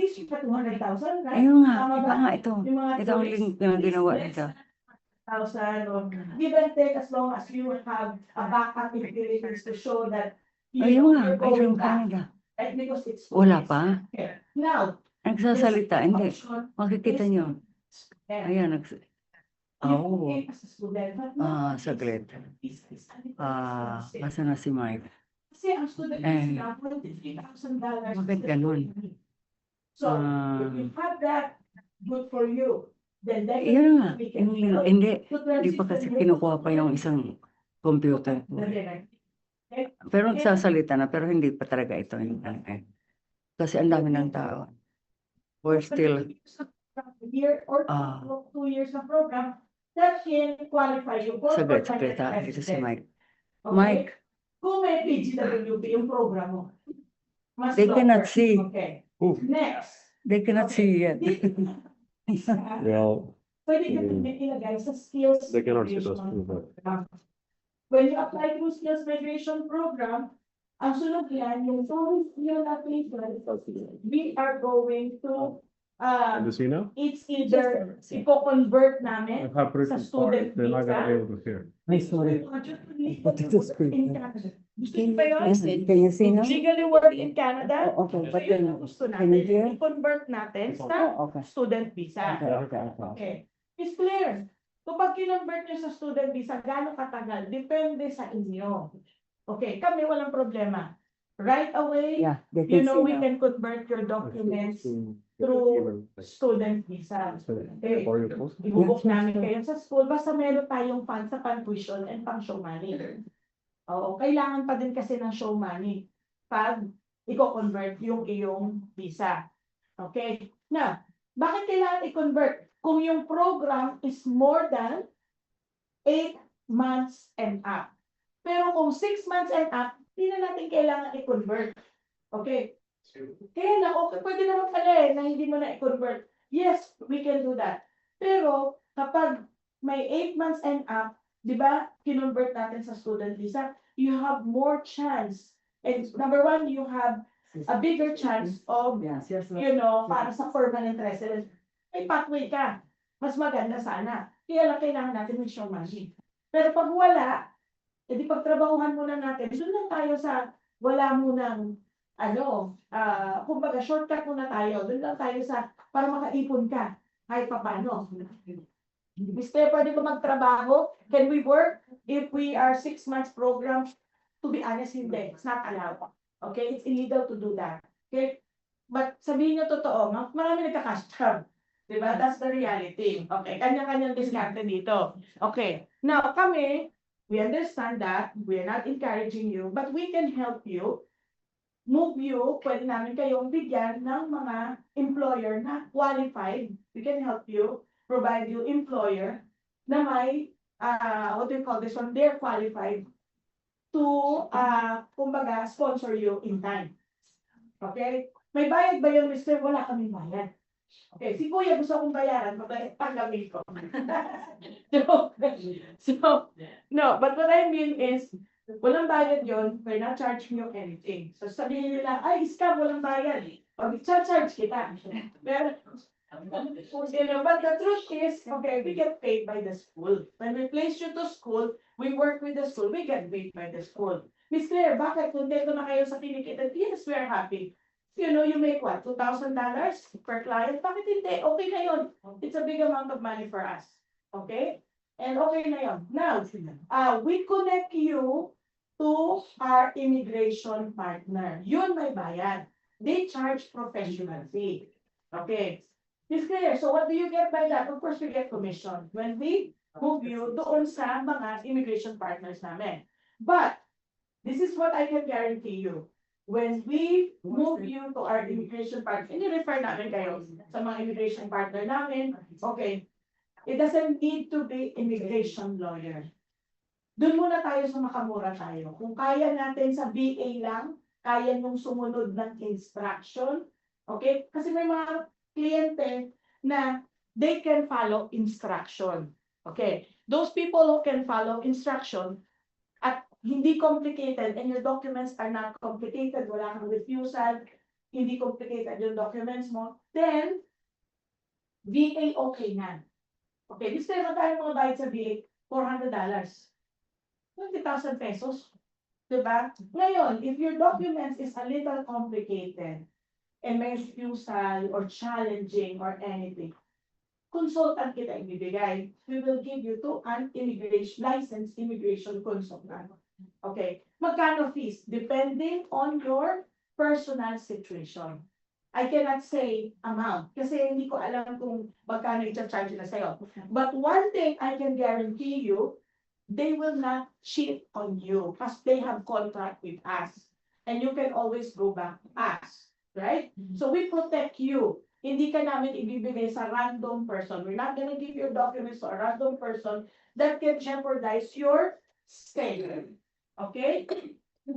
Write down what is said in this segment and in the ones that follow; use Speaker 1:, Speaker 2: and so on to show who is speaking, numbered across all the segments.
Speaker 1: least you got 200,000, right?
Speaker 2: Ayun nga,
Speaker 1: Tama
Speaker 2: iba
Speaker 1: ba?
Speaker 2: nga ito.
Speaker 1: Yung mga
Speaker 2: Ito ang
Speaker 1: tourists,
Speaker 2: link na ginawa
Speaker 1: less
Speaker 2: nito.
Speaker 1: than 1,000 or give and take as long as you have a backup activities to show that
Speaker 2: Ayun nga,
Speaker 1: you're
Speaker 2: ay
Speaker 1: going
Speaker 2: from
Speaker 1: back.
Speaker 2: Canada.
Speaker 1: Right? Because it's
Speaker 2: Wala
Speaker 1: tourist.
Speaker 2: pa.
Speaker 1: Okay. Now,
Speaker 2: Nagsasalita, hindi.
Speaker 1: option
Speaker 2: Makikita
Speaker 1: is-
Speaker 2: nyo.
Speaker 1: Yeah.
Speaker 2: Ayan,
Speaker 1: You
Speaker 2: oh.
Speaker 1: came as a student, but not
Speaker 2: Saglit.
Speaker 1: Kasi
Speaker 2: Asa na si Mike?
Speaker 1: ang student
Speaker 2: Eh,
Speaker 1: is na $23,000.
Speaker 2: bakit ganun?
Speaker 1: So, if you have that, good for you. Then definitely
Speaker 2: Iyan nga.
Speaker 1: we can
Speaker 2: Hindi
Speaker 1: to transition
Speaker 2: Hindi pa kasi
Speaker 1: you
Speaker 2: kinukuha
Speaker 1: to
Speaker 2: pa yung isang computer. Pero nagsasalita na, pero hindi pa talaga ito. Kasi ang dami ng tao. We're still,
Speaker 1: year or 2 years na program that can qualify you for
Speaker 2: saglit.
Speaker 1: permanent
Speaker 2: Ito si
Speaker 1: resident.
Speaker 2: Mike.
Speaker 1: Okay?
Speaker 2: Mike,
Speaker 1: Kung may PGWP yung program mo, mas
Speaker 2: They cannot
Speaker 1: longer.
Speaker 2: see.
Speaker 1: Okay.
Speaker 3: Ooh.
Speaker 1: Next.
Speaker 2: they cannot see yet.
Speaker 3: Well,
Speaker 1: Pwede ka ilagay sa skills.
Speaker 3: they cannot see those
Speaker 1: migration
Speaker 3: people.
Speaker 1: program. When you apply to skills migration program, ang sunod yan, yung tourist skill application, we are going to,
Speaker 3: And does he know?
Speaker 1: it's either ipo-convert namin
Speaker 3: If I put it
Speaker 1: sa
Speaker 3: in
Speaker 1: student
Speaker 3: part, they're not gonna be
Speaker 1: visa.
Speaker 3: able to hear.
Speaker 2: Ay, sorry. Put it to screen.
Speaker 1: In Canada. Gusto niyo ba yun?
Speaker 2: Can you see now?
Speaker 1: Legally work in Canada.
Speaker 2: Oh, okay,
Speaker 1: So
Speaker 2: but
Speaker 1: yun
Speaker 2: then,
Speaker 1: ang gusto
Speaker 2: can you hear?
Speaker 1: natin. I-convert natin sa
Speaker 2: Oh, okay.
Speaker 1: student visa.
Speaker 2: Okay.
Speaker 1: Okay. It's clear. Kapag kinonvert nyo sa student visa, gano'ng katagal? Depende sa inyo. Okay, kami walang problema. Right away,
Speaker 2: Yeah, they
Speaker 1: you
Speaker 2: can
Speaker 1: know,
Speaker 2: see
Speaker 1: we
Speaker 2: now.
Speaker 1: can convert your documents through student visa. Okay.
Speaker 3: Or your post.
Speaker 1: Ibubuk namin kayo sa school, basta meron tayong fund sa pan-tuition and pang-show money. Oo, kailangan pa din kasi ng show money pag i-convert yung iyong visa. Okay? Na, bakit kailangan i-convert? Kung yung program is more than 8 months and up. Pero kung 6 months and up, hindi na natin kailangan i-convert. Okay? Kaya na, okay, pwede naman pala na hindi mo na i-convert. Yes, we can do that. Pero kapag may 8 months and up, di ba, kinonvert natin sa student visa, you have more chance. And number one, you have a bigger chance of,
Speaker 2: Yes.
Speaker 1: you know, para sa permanent resident. May pathway ka. Mas maganda sana. Kaya lang kailangan natin ng show money. Pero pag wala, edi pagtrabahuhan muna natin, doon lang tayo sa wala munang kumbaga shortcut muna tayo. Doon lang tayo sa para makaipon ka kahit paano. Mister, pwede ko magtrabaho? Can we work if we are 6 months program? To be honest, hindi. It's not allowed. Okay? It's illegal to do that. Okay? But sabihin nyo totoo, marami nagka-cash job. Diba? That's the reality. Okay? Kanya-kanyang diskarte dito. Okay. Now, kami, we understand that. We're not encouraging you, but we can help you. Move you, pwede namin kayong bigyan ng mga employer na qualified. We can help you, provide you employer na may, what do you call this one? They're qualified to, kumbaga, sponsor you in time. Okay? May bayad ba yun, Mr.? Wala kaming bayad. Okay, si Kuya gusto akong bayaran, pag-gawin ko. So, no, but what I mean is, walang bayad yun, we're not charging you anything. So sabihin nila, ay, scam, walang bayad. Pag-charge kita. Pero, but the truth is, okay, we get paid by the school. When we place you to school, we work with the school, we get paid by the school. Miss Claire, bakit kontento na kayo sa kinikita? Yes, we are happy. You know, you make what, $2,000 per client? Bakit hindi? Okay na yun. It's a big amount of money for us. Okay? And okay na yun. Now, we connect you to our immigration partner. Yun may bayad. They charge professional fee. Okay. It's clear. So what do you get by that? Of course, we get commission when we move you doon sa mga immigration partners namin. But, this is what I can guarantee you. When we move you to our immigration partner, ini-refer namin kayo sa mga immigration partner namin, okay, it doesn't need to be immigration lawyer. Doon muna tayo sa makamura tayo. Kung kaya natin sa BA lang, kaya nung sumunod ng instruction, okay? Kasi may mga kliyente na they can follow instruction. Okay? Those people who can follow instruction at hindi complicated and your documents are not complicated, wala kang refusal, hindi complicated yung documents mo, then, VA okay na. Okay, this time magkano mga bayad sa VA? $400. 20,000 pesos. Diba? Ngayon, if your documents is a little complicated, and may refusal or challenging or anything, consultant kita ibibigay. We will give you to an licensed immigration consultant. Okay. Magkano fees? Depending on your personal situation. I cannot say amount kasi hindi ko alam kung magkano i-charge na sa'yo. But one thing I can guarantee you, they will not cheat on you because they have contract with us. And you can always go back to us. Right? So we protect you. Hindi ka namin ibibigay sa random person. We're not gonna give your documents to a random person that can jeopardize your stay. Okay?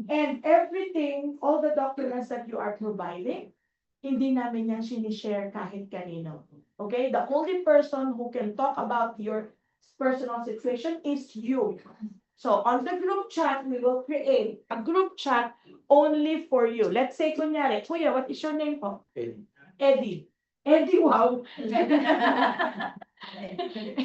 Speaker 1: And everything, all the documents that you are providing, hindi namin yan sinishare kahit kanino. Okay? The only person who can talk about your personal situation is you. So on the group chat, we will create a group chat only for you. Let's say, kunyari, Kuya, what is your name po? Eddie. Eddie, wow.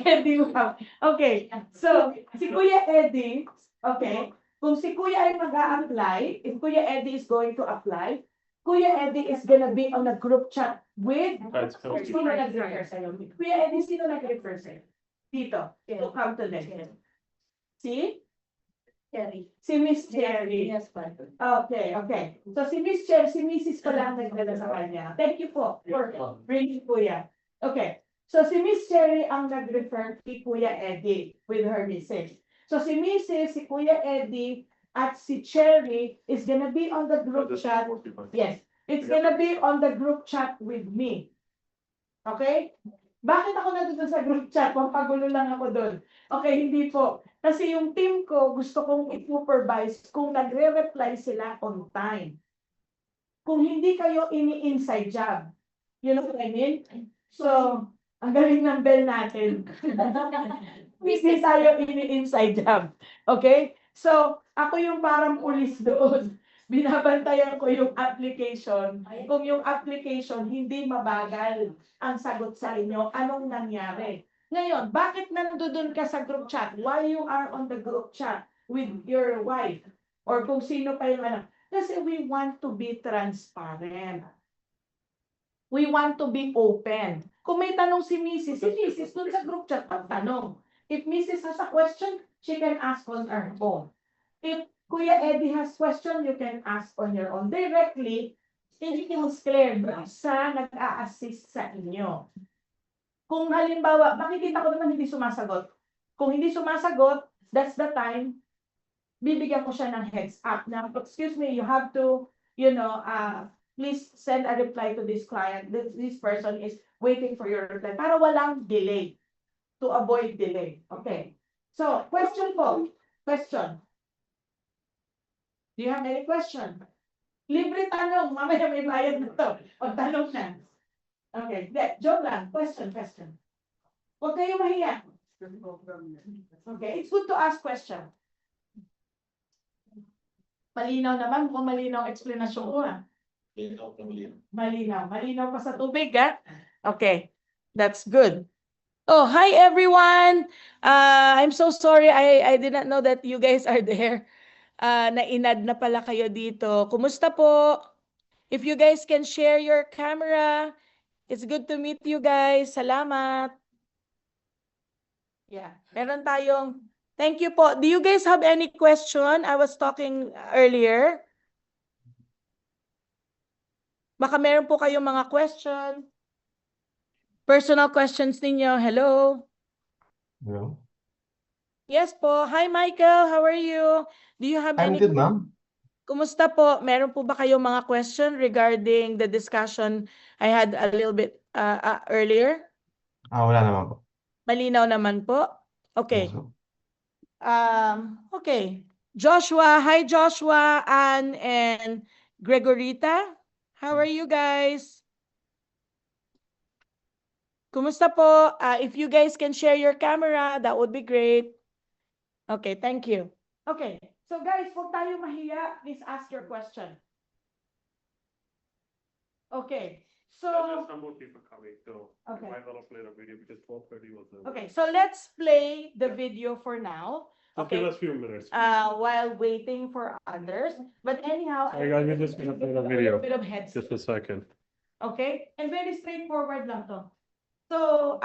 Speaker 1: Eddie, wow. Okay. So, si Kuya Eddie, okay, kung si Kuya ay mag-a-apply, if Kuya Eddie is going to apply, Kuya Eddie is gonna be on a group chat with, sino nag-refer sa'yo? Kuya Eddie, sino nag-refer sa'yo? Dito, to come to them. Si? Cherry. Si Miss Cherry.
Speaker 4: Yes, ma'am.
Speaker 1: Okay, okay. So si Miss Cherry, si Mrs. pa lang nagdala sa kanya. Thank you po for bringing Kuya. Okay. So si Miss Cherry ang nag-refer kay Kuya Eddie with her message. So si Mrs., si Kuya Eddie, at si Cherry is gonna be on the group chat. Yes. It's gonna be on the group chat with me. Okay? Bakit ako nandun sa group chat? Pampagulo lang ako doon. Okay, hindi po. Kasi yung team ko, gusto kong i-supervise kung nagre-reply sila on time. Kung hindi kayo ini-inside job. You know what I mean? So, ang galing ng bell natin. Hindi tayo ini-inside job. Okay? So, ako yung parang pulis doon. Binabantayan ko yung application. Kung yung application hindi mabagal ang sagot sa inyo, anong nangyari? Ngayon, bakit nandoon ka sa group chat? Why you are on the group chat with your wife? Or kung sino pa yung ano? Kasi we want to be transparent. We want to be open. Kung may tanong si Mrs. dun sa group chat, pagtanong. If Mrs. has a question, she can ask on her own. If Kuya Eddie has question, you can ask on your own directly. Hindi mas clear sa nag-a-assist sa inyo. Kung halimbawa, makikita ko naman hindi sumasagot. Kung hindi sumasagot, that's the time, bibigyan ko siya ng heads up na, excuse me, you have to, please send a reply to this client. This person is waiting for your reply. Para walang delay. To avoid delay. Okay. So, question po. Question. Do you have any question? Libre tanong. Mamaya may bayad na to. O tanong na. Okay. Joke lang. Question. Huwag kayo mahiya. Okay. It's good to ask question. Malinaw naman. Kung malinaw explanation ko Malinaw. Malinaw pa sa tubig Okay. That's good. Oh, hi everyone. I'm so sorry. I did not know that you guys are there. Na-inad na pala kayo dito. Kumusta po? If you guys can share your camera, it's good to meet you guys. Salamat. Yeah, meron tayong, thank you po. Do you guys have any question? I was talking earlier. Baka meron po kayong mga question. Personal questions ninyo. Hello?
Speaker 3: Hello.
Speaker 1: Yes po. Hi Michael, how are you? Do you have
Speaker 5: I'm
Speaker 1: any?
Speaker 5: good, ma'am.
Speaker 1: Kumusta po? Meron po ba kayong mga question regarding the discussion I had a little bit earlier?
Speaker 5: Wala naman po.
Speaker 1: Malinaw naman po? Okay.
Speaker 5: Yes, ma'am.
Speaker 1: Okay. Joshua, hi Joshua, Anne, and Gregorita. How are you guys? Kumusta po? If you guys can share your camera, that would be great. Okay, thank you. Okay, so guys, huwag tayo mahiya. Please ask your question. Okay, so,
Speaker 3: some more people coming, so
Speaker 1: Okay.
Speaker 3: might want to play the video because 12:30 was the.
Speaker 1: okay, so let's play the video for now.
Speaker 3: Just give
Speaker 1: Okay,
Speaker 3: us few minutes.
Speaker 1: while waiting for others, but anyhow.
Speaker 3: Sorry guys, we're just gonna play the
Speaker 1: A
Speaker 3: video.
Speaker 1: little bit of heads.
Speaker 3: Just a second.
Speaker 1: Okay? And very straightforward lang to. So,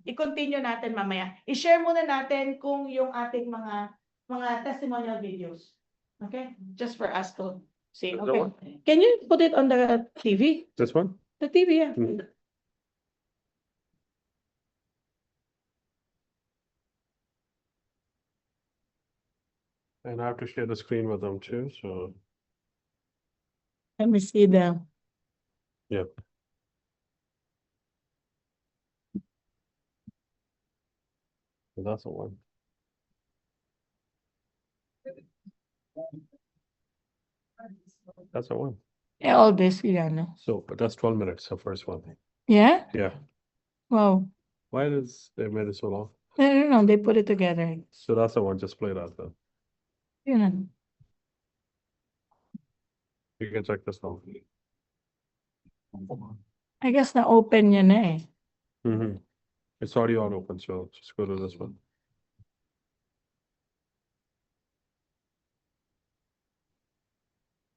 Speaker 1: i-continue natin mamaya. I-share muna natin kung yung ating mga testimonial videos. Okay? Just for us to see.
Speaker 3: The
Speaker 1: Okay.
Speaker 3: one?
Speaker 1: Can you put it on the TV?
Speaker 3: This one?
Speaker 1: The TV, yeah.
Speaker 3: Mhm. And I have to share the screen with them too, so.
Speaker 1: Let me see them.
Speaker 3: Yep. That's the one. That's the one.
Speaker 1: Yeah, all this, yeah, no.
Speaker 3: So, but that's 12 minutes, the first one.
Speaker 1: Yeah?
Speaker 3: Yeah.
Speaker 1: Wow.
Speaker 3: Why does they made it so long?
Speaker 1: I don't know, they put it together.
Speaker 3: So that's the one, just play that then.
Speaker 1: You know.
Speaker 3: You can check this out.
Speaker 1: I guess na-open niya na eh.
Speaker 3: Mm-hmm. It's already on open, so just go to this one.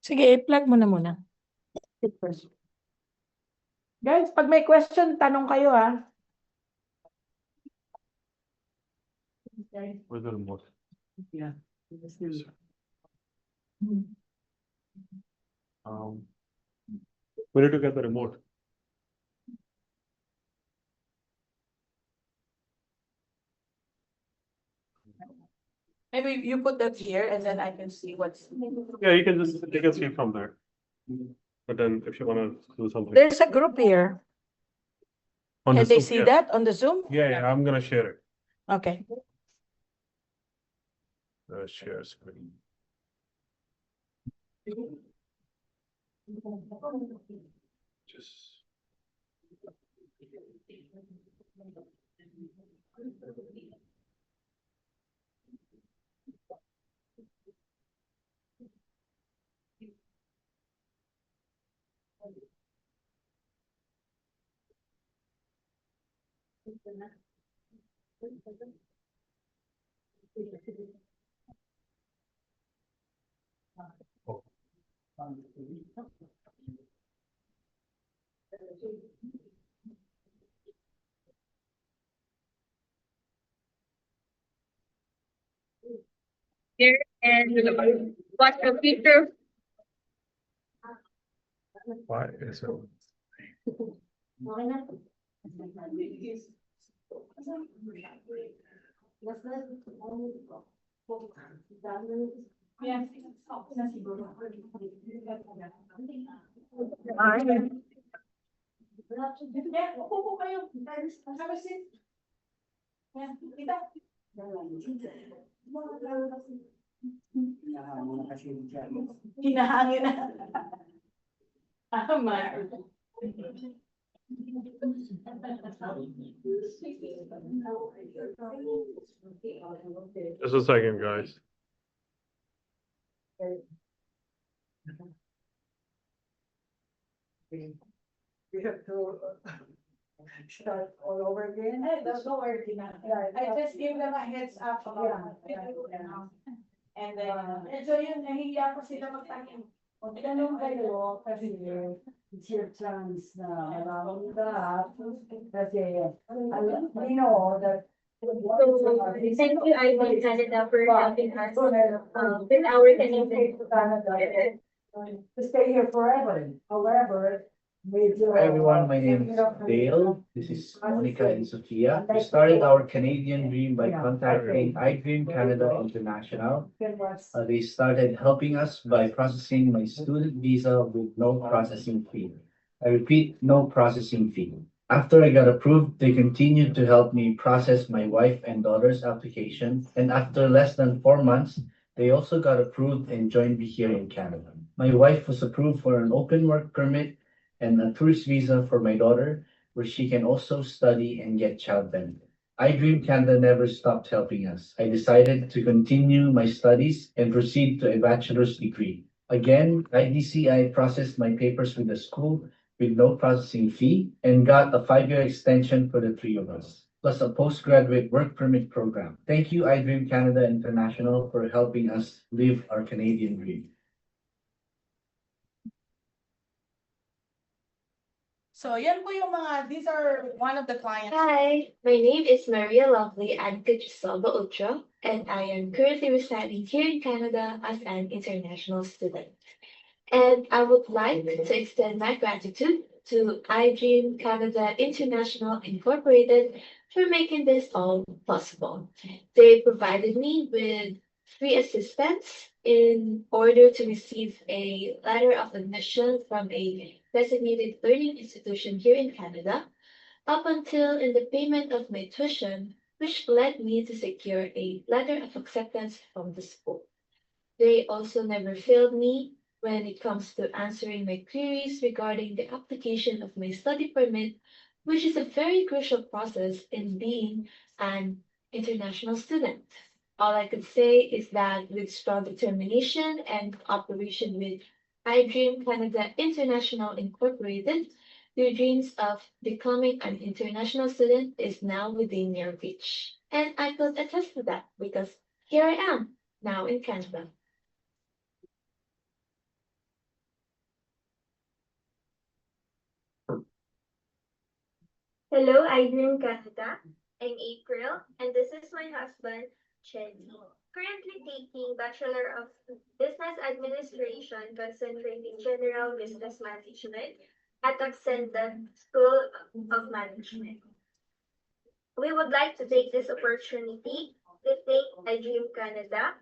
Speaker 1: Sige, i-plug mo na muna. It first. Guys, pag may question, tanong kayo ha.
Speaker 3: Where's the remote?
Speaker 2: Yeah.
Speaker 3: We need to get the remote.
Speaker 1: Maybe you put that here and then I can see what's.
Speaker 3: Yeah, you can see from there. But then if you wanna do something.
Speaker 1: There's a group here.
Speaker 3: On the
Speaker 1: Can they
Speaker 3: Zoom,
Speaker 1: see
Speaker 3: yeah.
Speaker 1: that on the Zoom?
Speaker 3: Yeah, I'm gonna share it.
Speaker 1: Okay.
Speaker 3: Share screen. Just.
Speaker 4: Here and watch the picture.
Speaker 3: Why is it?
Speaker 1: Hinahangin na. Tama.
Speaker 3: Just a second, guys.
Speaker 2: We have to start all over again.
Speaker 1: There's no worry na. I just give them a heads up about. And then, and so yun, nahiya ko sila magtanong.
Speaker 2: Tanong kayo kasi it's your chance na malaman lahat kasi we know that
Speaker 4: Thank you, Ivy Canada, for helping us with our Canada.
Speaker 2: to stay here forever, however.
Speaker 5: Hi everyone, my name is Dale. This is Monica and Sophia. We started our Canadian dream by contacting iDream Canada International. They started helping us by processing my student visa with no processing fee. I repeat, no processing fee. After I got approved, they continued to help me process my wife and daughter's application. And after less than 4 months, they also got approved and joined me here in Canada. My wife was approved for an open work permit and a tourist visa for my daughter, where she can also study and get child benefit. iDream Canada never stopped helping us. I decided to continue my studies and proceed to a bachelor's degree. Again, IDCI processed my papers with the school, with no processing fee and got a 5-year extension for the three of us, plus a postgraduate work permit program. Thank you, iDream Canada International, for helping us live our Canadian dream.
Speaker 1: So, yan po yung these are one of the clients.
Speaker 4: Hi, my name is Maria Lovely Anka Gisalba Ocho, and I am currently residing here in Canada as an international student. And I would like to extend my gratitude to iDream Canada International Incorporated for making this all possible. They provided me with free assistance in order to receive a letter of admission from a designated learning institution here in Canada, up until in the payment of my tuition, which led me to secure a letter of acceptance from the school. They also never failed me when it comes to answering my queries regarding the application of my study permit, which is a very crucial process in being an international student. All I could say is that with strong determination and cooperation with iDream Canada International Incorporated, your dreams of becoming an international student is now within your reach. And I could attest to that because here I am now in Canada. Hello, iDream Canada. I'm April, and this is my husband, Chenny. Currently taking Bachelor of Business Administration, concentrating General Business Management at Accendant School of Management. We would like to take this opportunity to thank iDream Canada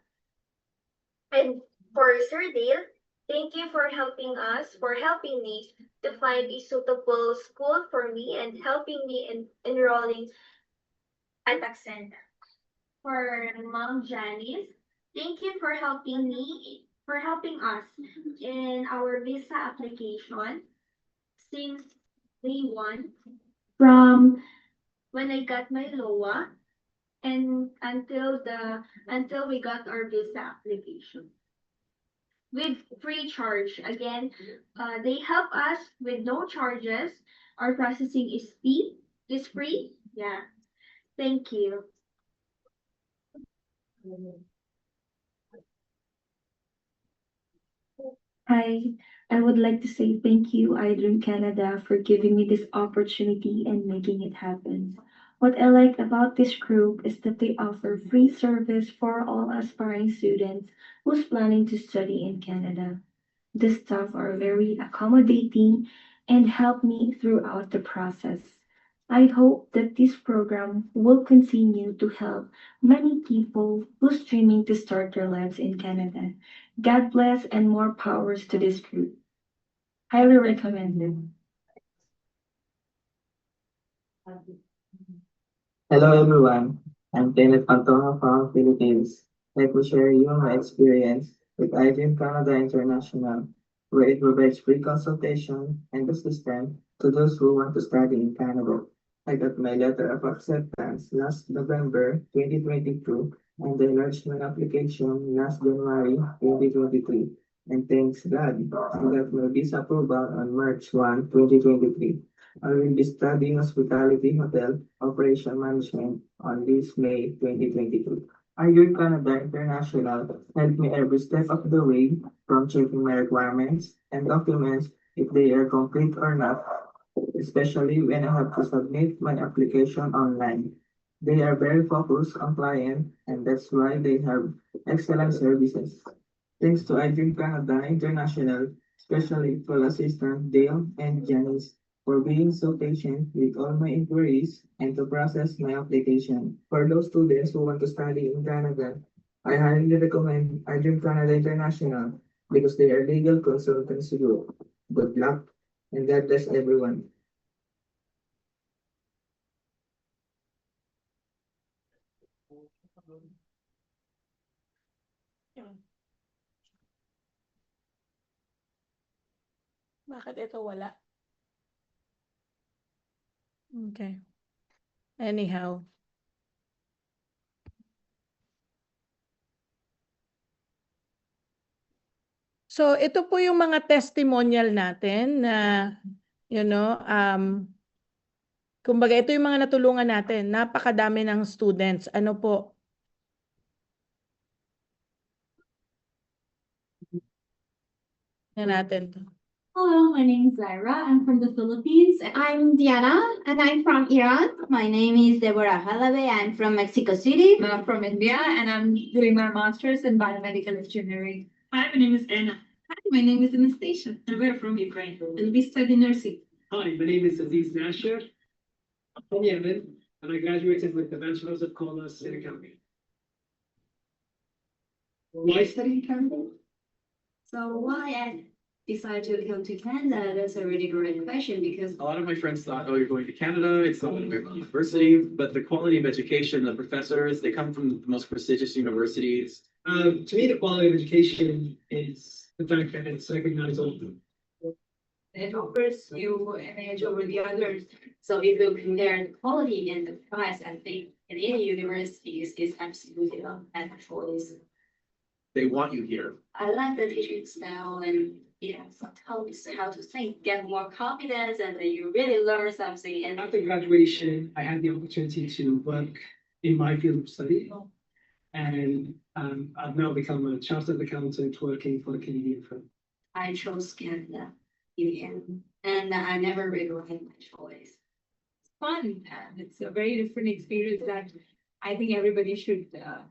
Speaker 4: and for Sir Dale. Thank you for helping me to find a suitable school for me and helping me in enrolling at Accenda. For Mom Janice, thank you for helping us in our visa application since day one, from when I got my LOA and until we got our visa application. With free charge. Again, they help us with no charges. Our processing is free. Yeah. Thank you.
Speaker 6: Hi, I would like to say thank you, iDream Canada, for giving me this opportunity and making it happen. What I like about this group is that they offer free service for all aspiring students who's planning to study in Canada. The staff are very accommodating and help me throughout the process. I hope that this program will continue to help many people who's dreaming to start their lives in Canada. God bless and more powers to this group. Highly recommended.
Speaker 7: Hello everyone, I'm Kenneth Pantonga from Philippines. Let me share you my experience with iDream Canada International, where it provides free consultation and assistance to those who want to study in Canada. I got my letter of acceptance last November 2022 and I launched my application last January 2023. And thanks God, I got my visa approval on March 1, 2023. I will be studying hospitality hotel operation management on this May 2022. iDream Canada International helped me every step of the way, from checking my requirements and documents if they are complete or not, especially when I have to submit my application online. They are very focused on client, and that's why they have excellent services. Thanks to iDream Canada International, especially to assistant Dale and Janice, for being so patient with all my inquiries and to process my application. For those students who want to study in Canada, I highly recommend iDream Canada International because they are legal consultants group. Good luck and God bless everyone.
Speaker 1: Bakit ito wala? Okay. Anyhow. So, ito po yung mga testimonial natin na You know, kumbaga ito yung mga natulungan natin. Napakadami ng students. Ano po? Yan natin to.
Speaker 8: Hello, my name is Zaira. I'm from the Philippines. I'm Diana, and I'm from Iran. My name is Deborah Halabe. I'm from Mexico City. I'm from India, and I'm doing my master's in biomedical engineering. Hi, my name is Anna. Hi, my name is Anastasia, and we're from Ukraine, and we study nursing.
Speaker 9: Hi, my name is Aziz Nasher. I'm from Yemen, and I graduated with the Bachelor's of Commerce in Accounting. Why study accounting?
Speaker 8: So why I decided to come to Canada? That's a really great question because
Speaker 10: A lot of my friends thought, oh, you're going to Canada, it's not a university, but the quality of education, the professors, they come from the most prestigious universities.
Speaker 9: To me, the quality of education is the fact that it's recognized all.
Speaker 8: it offers you an edge over the others. So if you compare the quality and the price, I think in any universities is absolutely at choice.
Speaker 10: They want you here.
Speaker 8: I like the teaching style and helps how to think, get more confidence, and then you really learn something. And
Speaker 9: After graduation, I had the opportunity to work in my field of study. And I've now become a chartered accountant working for a Canadian firm.
Speaker 8: I chose Canada in the end, and I never regret my choice. It's fun, and it's a very different experience that I think everybody should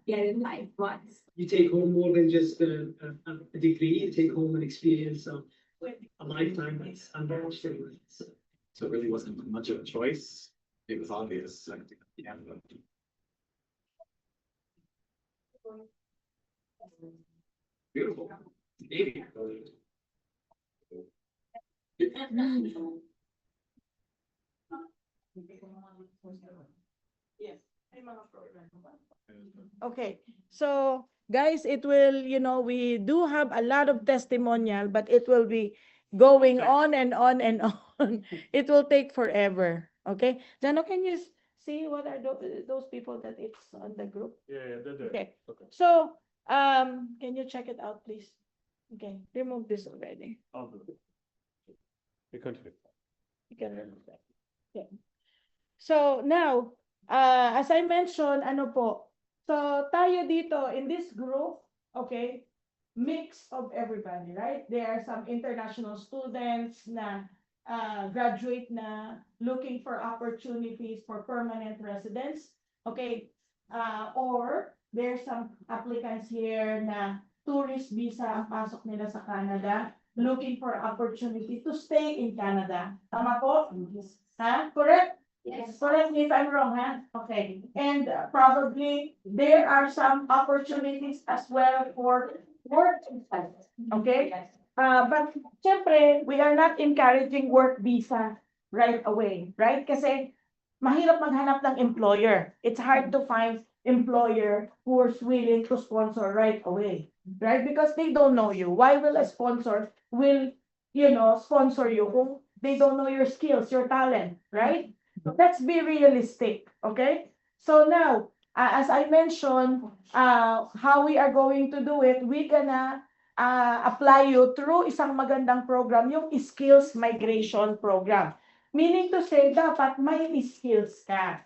Speaker 8: get in life once.
Speaker 9: You take home more than just a degree, you take home an experience of a lifetime that's unmatched.
Speaker 10: So it really wasn't much of a choice. It was obvious. Yeah. Beautiful. Navy.
Speaker 1: Yes. Okay, so guys, it will, we do have a lot of testimonial, but it will be going on and on and on. It will take forever. Okay, Jano, can you see what are those people that it's on the group?
Speaker 3: Yeah, they're there.
Speaker 1: Okay,
Speaker 3: Okay.
Speaker 1: so can you check it out, please? Okay, remove this already.
Speaker 3: I'll do it. We continue.
Speaker 1: You can remove that. Okay. So now, as I mentioned, ano po, so tayo dito in this group, okay, mix of everybody, right? There are some international students na graduate na looking for opportunities for permanent residence, okay? Or there's some applicants here na tourist visa ang pasok nila sa Canada, looking for opportunity to stay in Canada. Tama po? Ha? Correct?
Speaker 8: Yes.
Speaker 1: Correct me if I'm wrong, ha? Okay. And probably there are some opportunities as well for work. Okay? But syempre, we are not encouraging work visa right away, right? Kasi mahirap maghanap ng employer. It's hard to find employer who is willing to sponsor right away, right? Because they don't know you. Why will a sponsor sponsor you kung they don't know your skills, your talent, right? Let's be realistic, okay? So now, as I mentioned, how we are going to do it, we're gonna apply you through isang magandang program, yung skills migration program. Meaning to say, dapat may skills ka.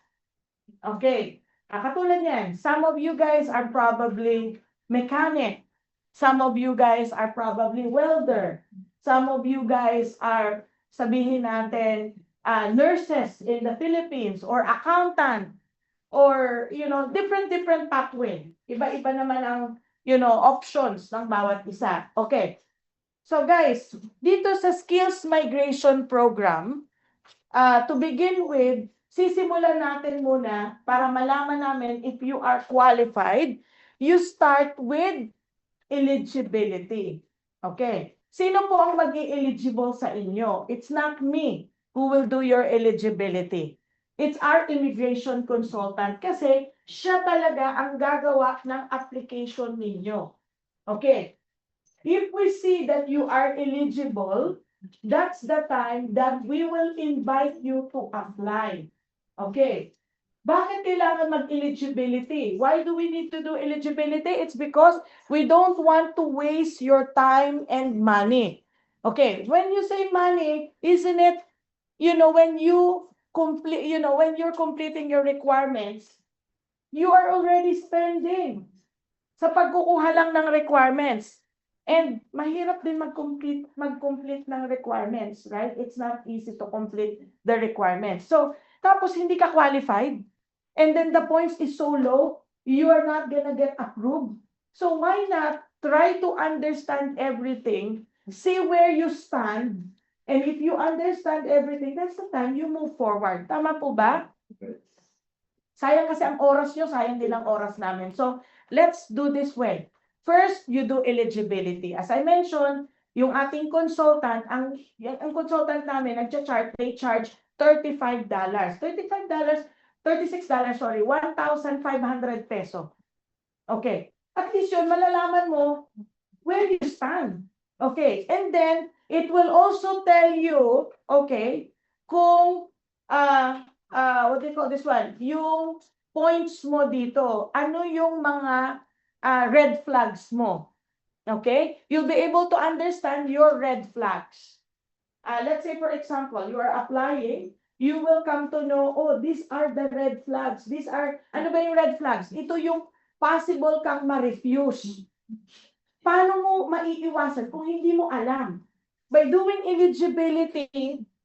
Speaker 1: Okay, katulad yan, some of you guys are probably mechanic. Some of you guys are probably welder. Some of you guys are, sabihin natin, nurses in the Philippines or accountant or, different pathway. Iba-iba naman ang, options ng bawat isa. Okay. So guys, dito sa Skills Migration Program, to begin with, sisimulan natin muna para malaman namin if you are qualified. You start with eligibility. Okay. Sino po ang mag-i-eligible sa inyo? It's not me who will do your eligibility. It's our immigration consultant kasi siya talaga ang gagawa ng application ninyo. Okay. If we see that you are eligible, that's the time that we will invite you to apply. Okay. Bakit kailangan mag-eligibility? Why do we need to do eligibility? It's because we don't want to waste your time and money. Okay, when you say money, isn't it when you complete, when you're completing your requirements, you are already spending sa pagkukuha lang ng requirements. And mahirap din mag-complete ng requirements, right? It's not easy to complete the requirements. So, tapos hindi ka qualified, and then the points is so low, you are not gonna get approved. So why not try to understand everything, see where you stand, and if you understand everything, that's the time you move forward. Tama po ba? Sayang kasi ang oras nyo, sayang din ang oras namin. So, let's do this way. First, you do eligibility. As I mentioned, yung ating consultant, ang consultant namin, they charge $35. $36, sorry, 1,500 peso. Okay. At least yun, malalaman mo where you stand. Okay. And then, it will also tell you, okay, kung, what do you call this one? Yung points mo dito. Ano yung mga red flags mo? Okay? You'll be able to understand your red flags. Let's say, for example, you are applying, you will come to know, oh, these are the red flags. These are, ano ba yung red flags? Ito yung possible kang ma-refuse. Paano mo maiiwasan kung hindi mo alam? By doing eligibility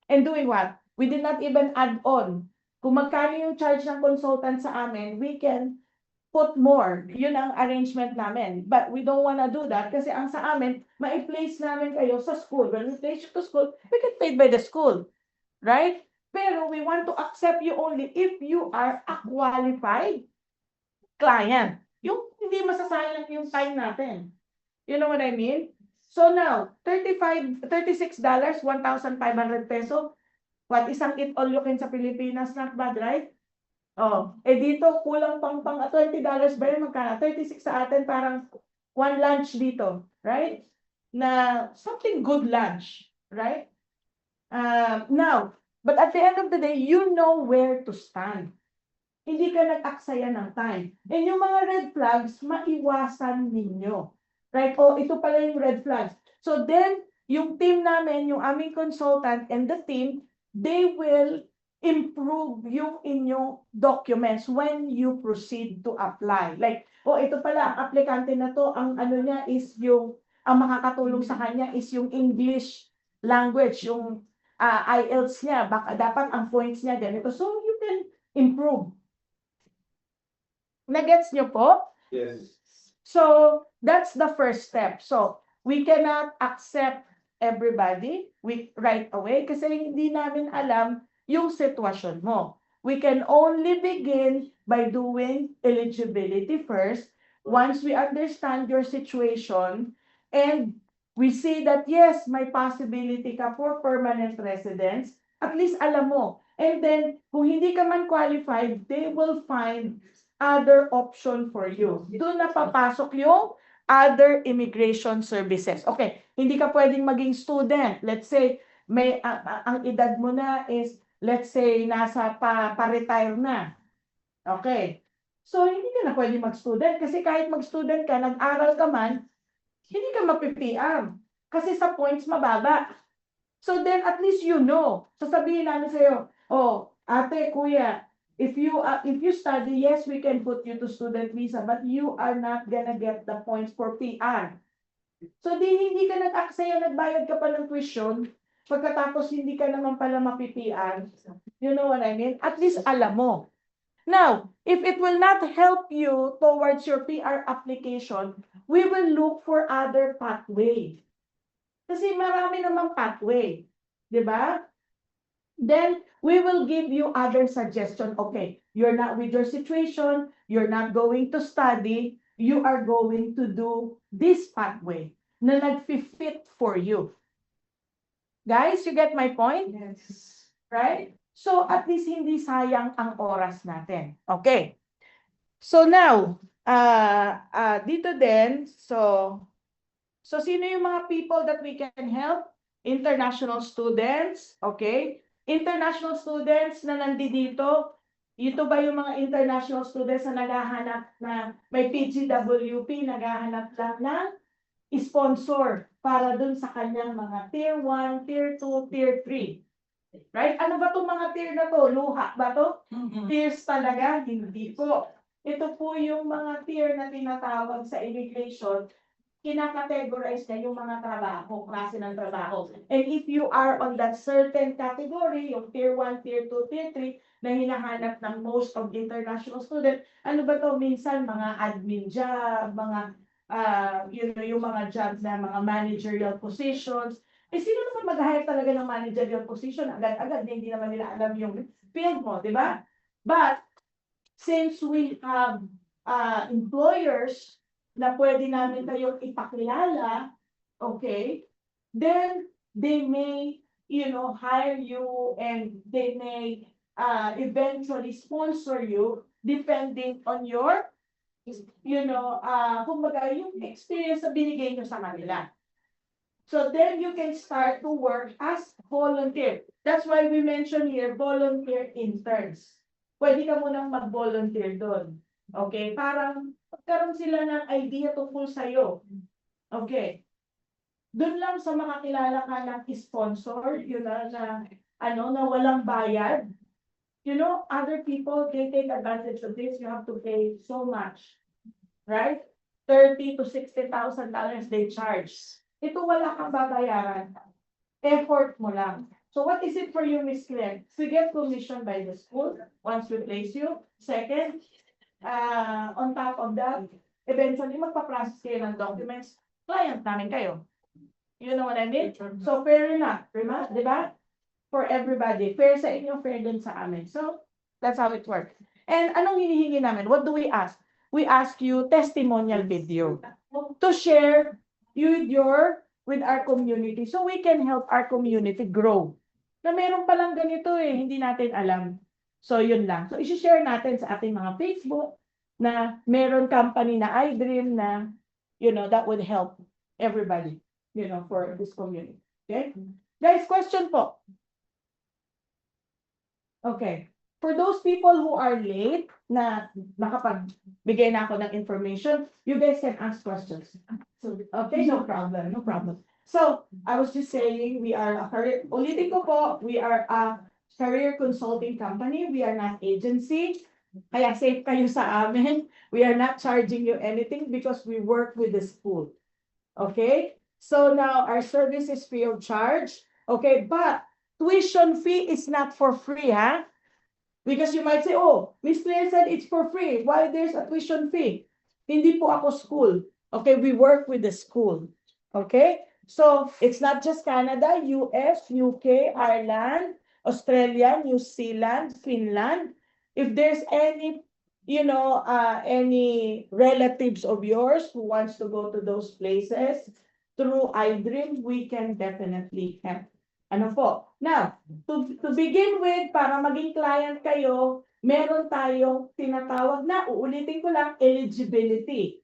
Speaker 1: and doing what? We did not even add on. Kung magkano yung charge ng consultant sa amin, we can put more. Yun ang arrangement namin. But we don't wanna do that kasi ang sa amin, ma-place namin kayo sa school. When we place you to school, we get paid by the school. Right? Pero we want to accept you only if you are a qualified client. Yung hindi masasayang yung time natin. You know what I mean? So now, $36, 1,500 peso. What, isang eat all you can sa Pilipinas, not bad, right? Oh, dito, kulang pang $20 ba yun? Magkano? 36 sa atin, parang one lunch dito, right? Na something good lunch, right? Now, but at the end of the day, you know where to stand. Hindi ka nag-aksaya ng time. And yung mga red flags, maiwasan ninyo. Right? Oh, ito pala yung red flags. So then, yung team namin, yung aming consultant and the team, they will improve yung inyong documents when you proceed to apply. Like, oh, ito pala, ang aplikante na to, ang ano niya is yung, ang makakatulong sa kanya is yung English language, yung IELTS niya, baka dapat ang points niya ganito. So, you can improve. Nagets niyo po?
Speaker 3: Yes.
Speaker 1: So, that's the first step. So, we cannot accept everybody right away kasi hindi namin alam yung sitwasyon mo. We can only begin by doing eligibility first. Once we understand your situation and we see that yes, may possibility ka for permanent residence, at least alam mo. And then, kung hindi ka man qualified, they will find other option for you. Doon na papasok yung other immigration services. Okay, hindi ka pwedeng maging student. Let's say, may ang edad mo na is, let's say, nasa pa-retire na. Okay. So, hindi ka na pwedeng mag-student kasi kahit mag-student ka, nag-aral ka man, hindi ka mapi-PR kasi sa points mababa. So then, at least you know. Sasabihin namin sa'yo, oh, ate, kuya, if you study, yes, we can put you to student visa, but you are not gonna get the points for PR. So hindi ka nag-aksaya, nagbayad ka pa ng tuition, pagkatapos hindi ka naman pala mapi-PR. You know what I mean? At least alam mo. Now, if it will not help you towards your PR application, we will look for other pathway. Kasi marami namang pathway. Di ba? Then, we will give you other suggestion. Okay, you're not with your situation, you're not going to study, you are going to do this pathway na nag-fit for you. Guys, you get my point? Yes. Right? So, at least hindi sayang ang oras natin. Okay. So now, dito din, so sino yung mga people that we can help? International students, okay? International students na nandito, ito ba yung mga international students na naghahanap na may PGWP, naghahanap lang ng sponsor para dun sa kanyang mga tier 1, tier 2, tier 3. Right? Ano ba itong mga tier na to? Luha ba to? Tiers talaga? Hindi po. Ito po yung mga tier na tinatawag sa immigration. Kinakategorize niya yung mga trabaho, klase ng trabaho. And if you are on that certain category, yung tier 1, tier 2, tier 3, na hinahanap ng most of international student, ano ba to? Minsan mga admin job, mga yung mga jobs na mga managerial positions. Eh, sino naman mag-hire talaga ng managerial position agad-agad? Hindi naman nila alam yung field mo, di ba? But, since we have employers na pwede namin kayong ipakilala, okay, then they may, hire you and they may eventually sponsor you depending on your, kumbaga yung experience na binigay nyo sa kanila. So then you can start to work as volunteer. That's why we mention here volunteer interns. Pwede ka munang mag-volunteer doon. Okay? Parang magkaroon sila ng idea tungkol sa'yo. Okay. Doon lang sa makakilala ka ng sponsor, na walang bayad. Other people, they take advantage of this. You have to pay so much. Right? $30,000 to $60,000 they charge. Ito wala kang babayaran. Effort mo lang. So what is it for you, Miss Claire? We get commission by the school once we place you. Second, on top of that, eventually magpa-process kayo ng documents. Client namin kayo. You know what I mean? So fair enough, di ba? For everybody. Fair sa inyo, fair din sa amin. So that's how it works. And anong hinihingi namin? What do we ask? We ask you testimonial video to share with our community so we can help our community grow. Na meron palang ganito hindi natin alam. So yun lang. So i-share natin sa ating mga Facebook na meron company na iDream na that would help everybody, for this community. Okay? Guys, question po. Okay. For those people who are late na nakapagbigay na ako ng information, you guys can ask questions. Okay, no problem, no problem. So, I was just saying, we are ulitin ko po, we are a career consulting company. We are not agency. Kaya safe kayo sa amin. We are not charging you anything because we work with the school. Okay? So now, our service is free of charge. Okay, but tuition fee is not for free, ha? Because you might say, oh, Miss Claire said it's for free. Why there's a tuition fee? Hindi po ako school. Okay, we work with the school. Okay? So, it's not just Canada, US, UK, Ireland, Australia, New Zealand, Finland. If there's any, any relatives of yours who wants to go to those places, through iDream, we can definitely help. Ano po? Now, to begin with, para maging client kayo, meron tayong tinatawag na, uulitin ko lang, eligibility.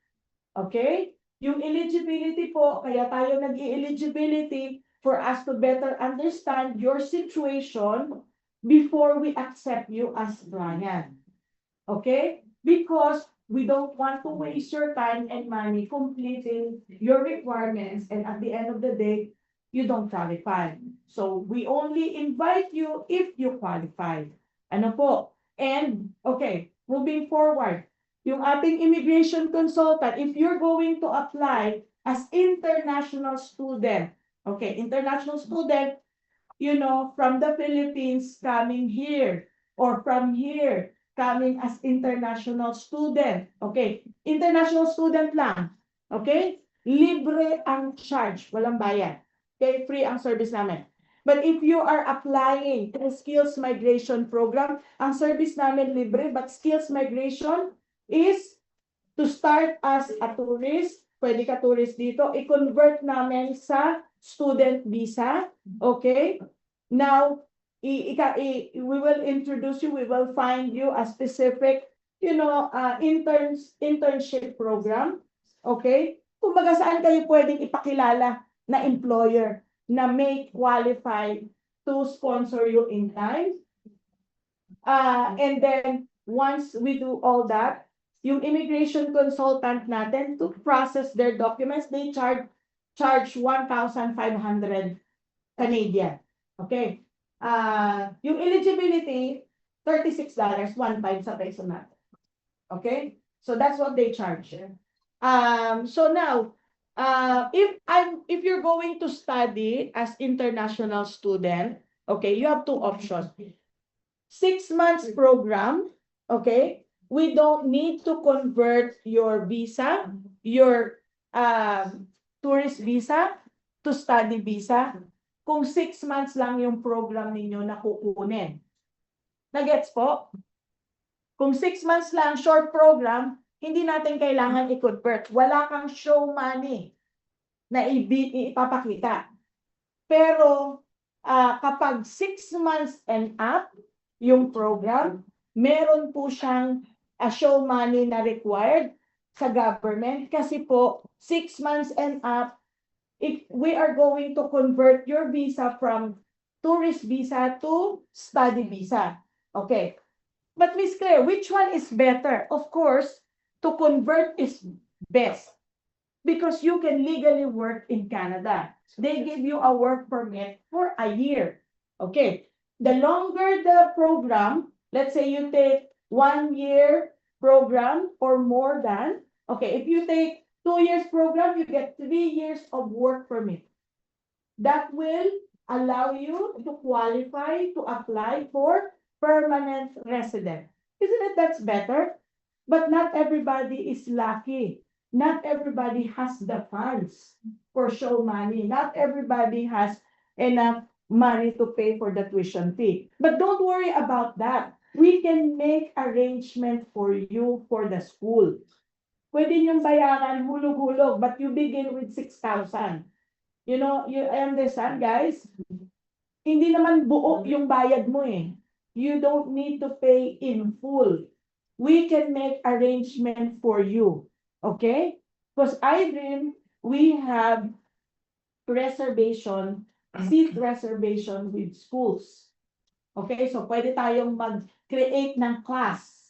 Speaker 1: Okay? Yung eligibility po, kaya tayo nag-eligibility for us to better understand your situation before we accept you as client. Okay? Because we don't want to waste your time and money completing your requirements, and at the end of the day, you don't qualify. So we only invite you if you qualify. Ano po? And, okay, moving forward, yung ating immigration consultant, if you're going to apply as international student, okay, international student, from the Philippines coming here, or from here, coming as international student, okay, international student lang, okay, libre ang charge, walang bayad. Okay, free ang service namin. But if you are applying to skills migration program, ang service namin libre, but skills migration is to start as a tourist, pwede ka tourist dito, i-convert namin sa student visa, okay? Now, we will introduce you, we will find you a specific, internship program, okay? Kumbaga saan kayo pwedeng ipakilala na employer na may qualified to sponsor you in time. And then, once we do all that, yung immigration consultant natin to process their documents, they charge 1,500 Canadian. Okay. yung eligibility, $36, 1.5 sa peso natin. Okay? So that's what they charge. So now, if you're going to study as international student, okay, you have two options. 6 months program, okay? We don't need to convert your visa, your tourist visa to study visa. Kung 6 months lang yung program ninyo na kukunin. Nagets po? Kung 6 months lang, short program, hindi natin kailangan i-convert. Wala kang show money na ipapakita. Pero kapag 6 months and up yung program, meron po siyang show money na required sa government kasi po 6 months and up, if we are going to convert your visa from tourist visa to study visa. Okay. But Miss Claire, which one is better? Of course, to convert is best because you can legally work in Canada. They give you a work permit for a year. Okay. The longer the program, let's say you take 1 year program or more than, okay, if you take 2 years program, you get 3 years of work permit. That will allow you to qualify to apply for permanent resident. Isn't it that's better? But not everybody is lucky. Not everybody has the funds for show money. Not everybody has enough money to pay for the tuition fee. But don't worry about that. We can make arrangement for you for the school. Pwede niyong bayaran hulog-hulog, but you begin with 6,000. You know, you understand, guys? Hindi naman buo yung bayad mo eh. You don't need to pay in full. We can make arrangement for you. Okay? Because iDream, we have reservation, seat reservation with schools. Okay? So, pwede tayong mag-create ng class.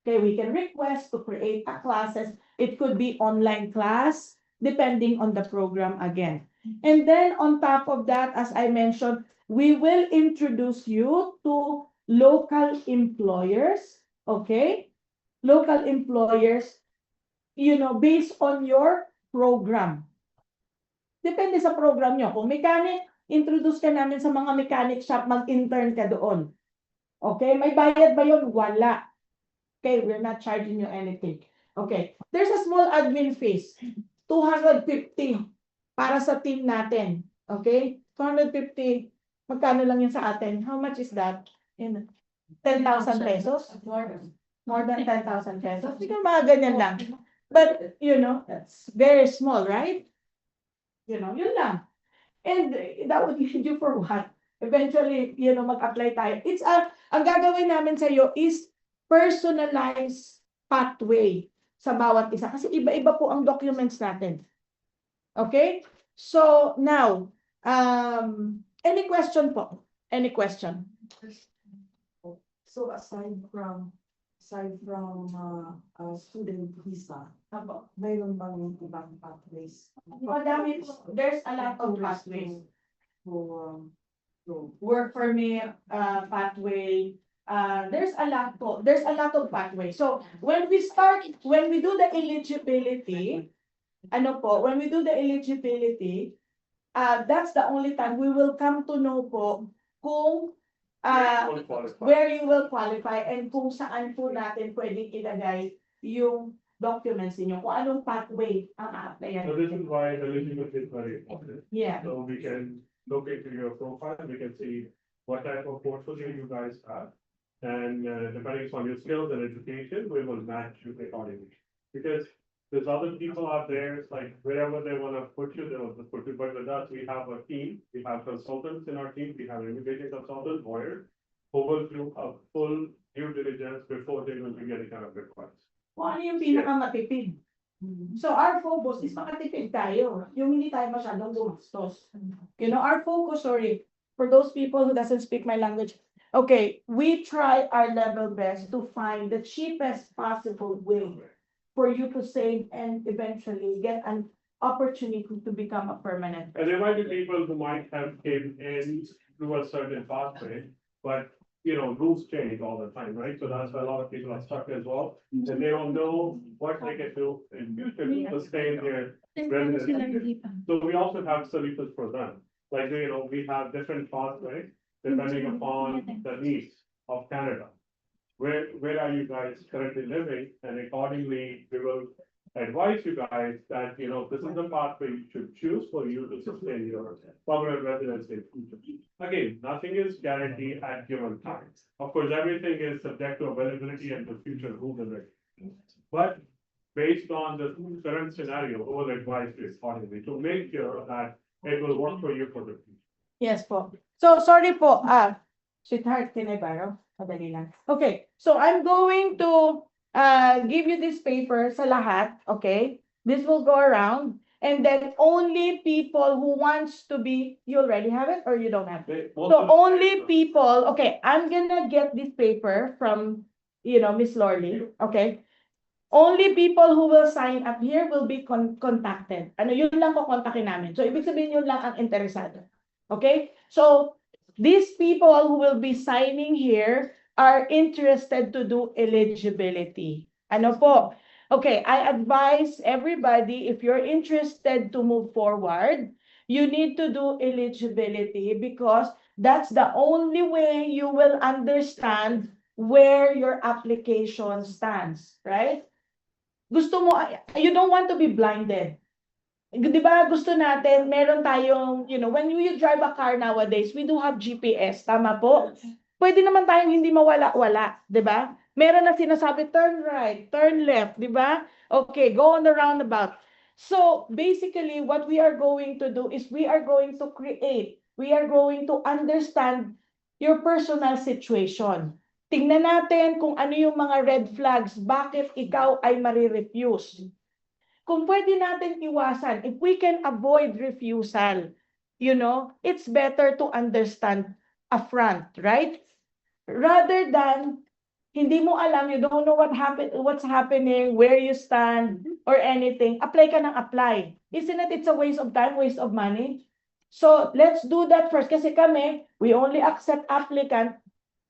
Speaker 1: Okay, we can request to create a classes. It could be online class, depending on the program again. And then on top of that, as I mentioned, we will introduce you to local employers, okay? Local employers, you know, based on your program. Depende sa program nyo. Kung mechanic, introduce ka namin sa mga mechanic shop, mag-intern ka doon. Okay, may bayad ba yun? Wala. Okay, we're not charging you anything. Okay, there's a small admin fees. 250 para sa team natin. Okay, 250. Magkano lang yun sa atin? How much is that? 10,000 pesos? More than 10,000 pesos. Siguro mga ganyan lang. But, you know, that's very small, right? You know, yun lang. And that would lead you for what? Eventually, you know, mag-apply tayo. Ang gagawin namin sa iyo is personalized pathway sa bawat isa. Kasi iba-iba po ang documents natin. Okay? So, now, any question po? Any question?
Speaker 11: So, aside from student visa, mayroon bang ibang pathways?
Speaker 1: Madami po. There's a lot of pathways.
Speaker 11: For
Speaker 1: Work permit, pathway, there's a lot po. There's a lot of pathways. So when we do the eligibility, when we do the eligibility, that's the only time we will come to know po kung where you will qualify and kung saan po natin pwedeng ilagay yung documents niyo, kung anong pathway ang a-applyan.
Speaker 3: So this is why eligibility is very important.
Speaker 1: Yeah.
Speaker 3: So we can look into your profile, we can see what type of portfolio you guys have. And depending on your skills and education, we will match you accordingly. Because there's other people out there, it's like wherever they want to put you, they will put you. But with us, we have a team, we have consultants in our team, we have immigration consultants, lawyers, who will do a full due diligence before they will be getting kind of request.
Speaker 1: Kung ano yung pinakamatipid. So our focus is makatipid tayo. Yung hindi tayo masyadong gumastos. You know, our focus, for those people who doesn't speak my language, okay, we try our level best to find the cheapest possible way for you to save and eventually get an opportunity to become a permanent.
Speaker 3: And there might be people who might have came in through a certain pathway, but rules change all the time, right? So that's why a lot of people are stuck as well, and they don't know what they can do in future to sustain their residency. So we also have solutions for them, like, we have different pathways depending upon the needs of Canada. Where are you guys currently living? And accordingly, we will advise you guys that, this is the pathway you should choose for you to sustain your permanent residency in future. Again, nothing is guaranteed at given time. Of course, everything is subject to availability and the future rules and regulations. But based on the current scenario, we will advise you accordingly to make sure that it will work for you for the future.
Speaker 1: Yes po. So, sorry po. Sweetheart, can I borrow? Madali lang. Okay, so I'm going to give you this paper sa lahat, okay? This will go around, and then only people who wants to be, you already have it or you don't have it? So only people, okay, I'm gonna get this paper from, Miss Lorly, okay? Only people who will sign up here will be contacted. Yun lang ko kontakin namin. So, ibig sabihin yun lang ang interesado. Okay? So, these people who will be signing here are interested to do eligibility. Ano po? Okay, I advise everybody, if you're interested to move forward, you need to do eligibility because that's the only way you will understand where your application stands, right? Gusto mo, you don't want to be blinded. Di ba gusto natin, meron tayong, when you drive a car nowadays, we do have GPS, tama po? Pwede naman tayong hindi mawala-wala, di ba? Meron na sinasabi, turn right, turn left, di ba? Okay, go on the roundabout. So, basically, what we are going to do is we are going to understand your personal situation. Tingnan natin kung ano yung mga red flags, bakit ikaw ay marirefuse. Kung pwede natin iwasan, if we can avoid refusal, it's better to understand upfront, right? Rather than hindi mo alam, you don't know what's happening, where you stand, or anything, apply ka ng apply. Isn't it? It's a waste of time, waste of money. So, let's do that first. Kasi kami, we only accept applicant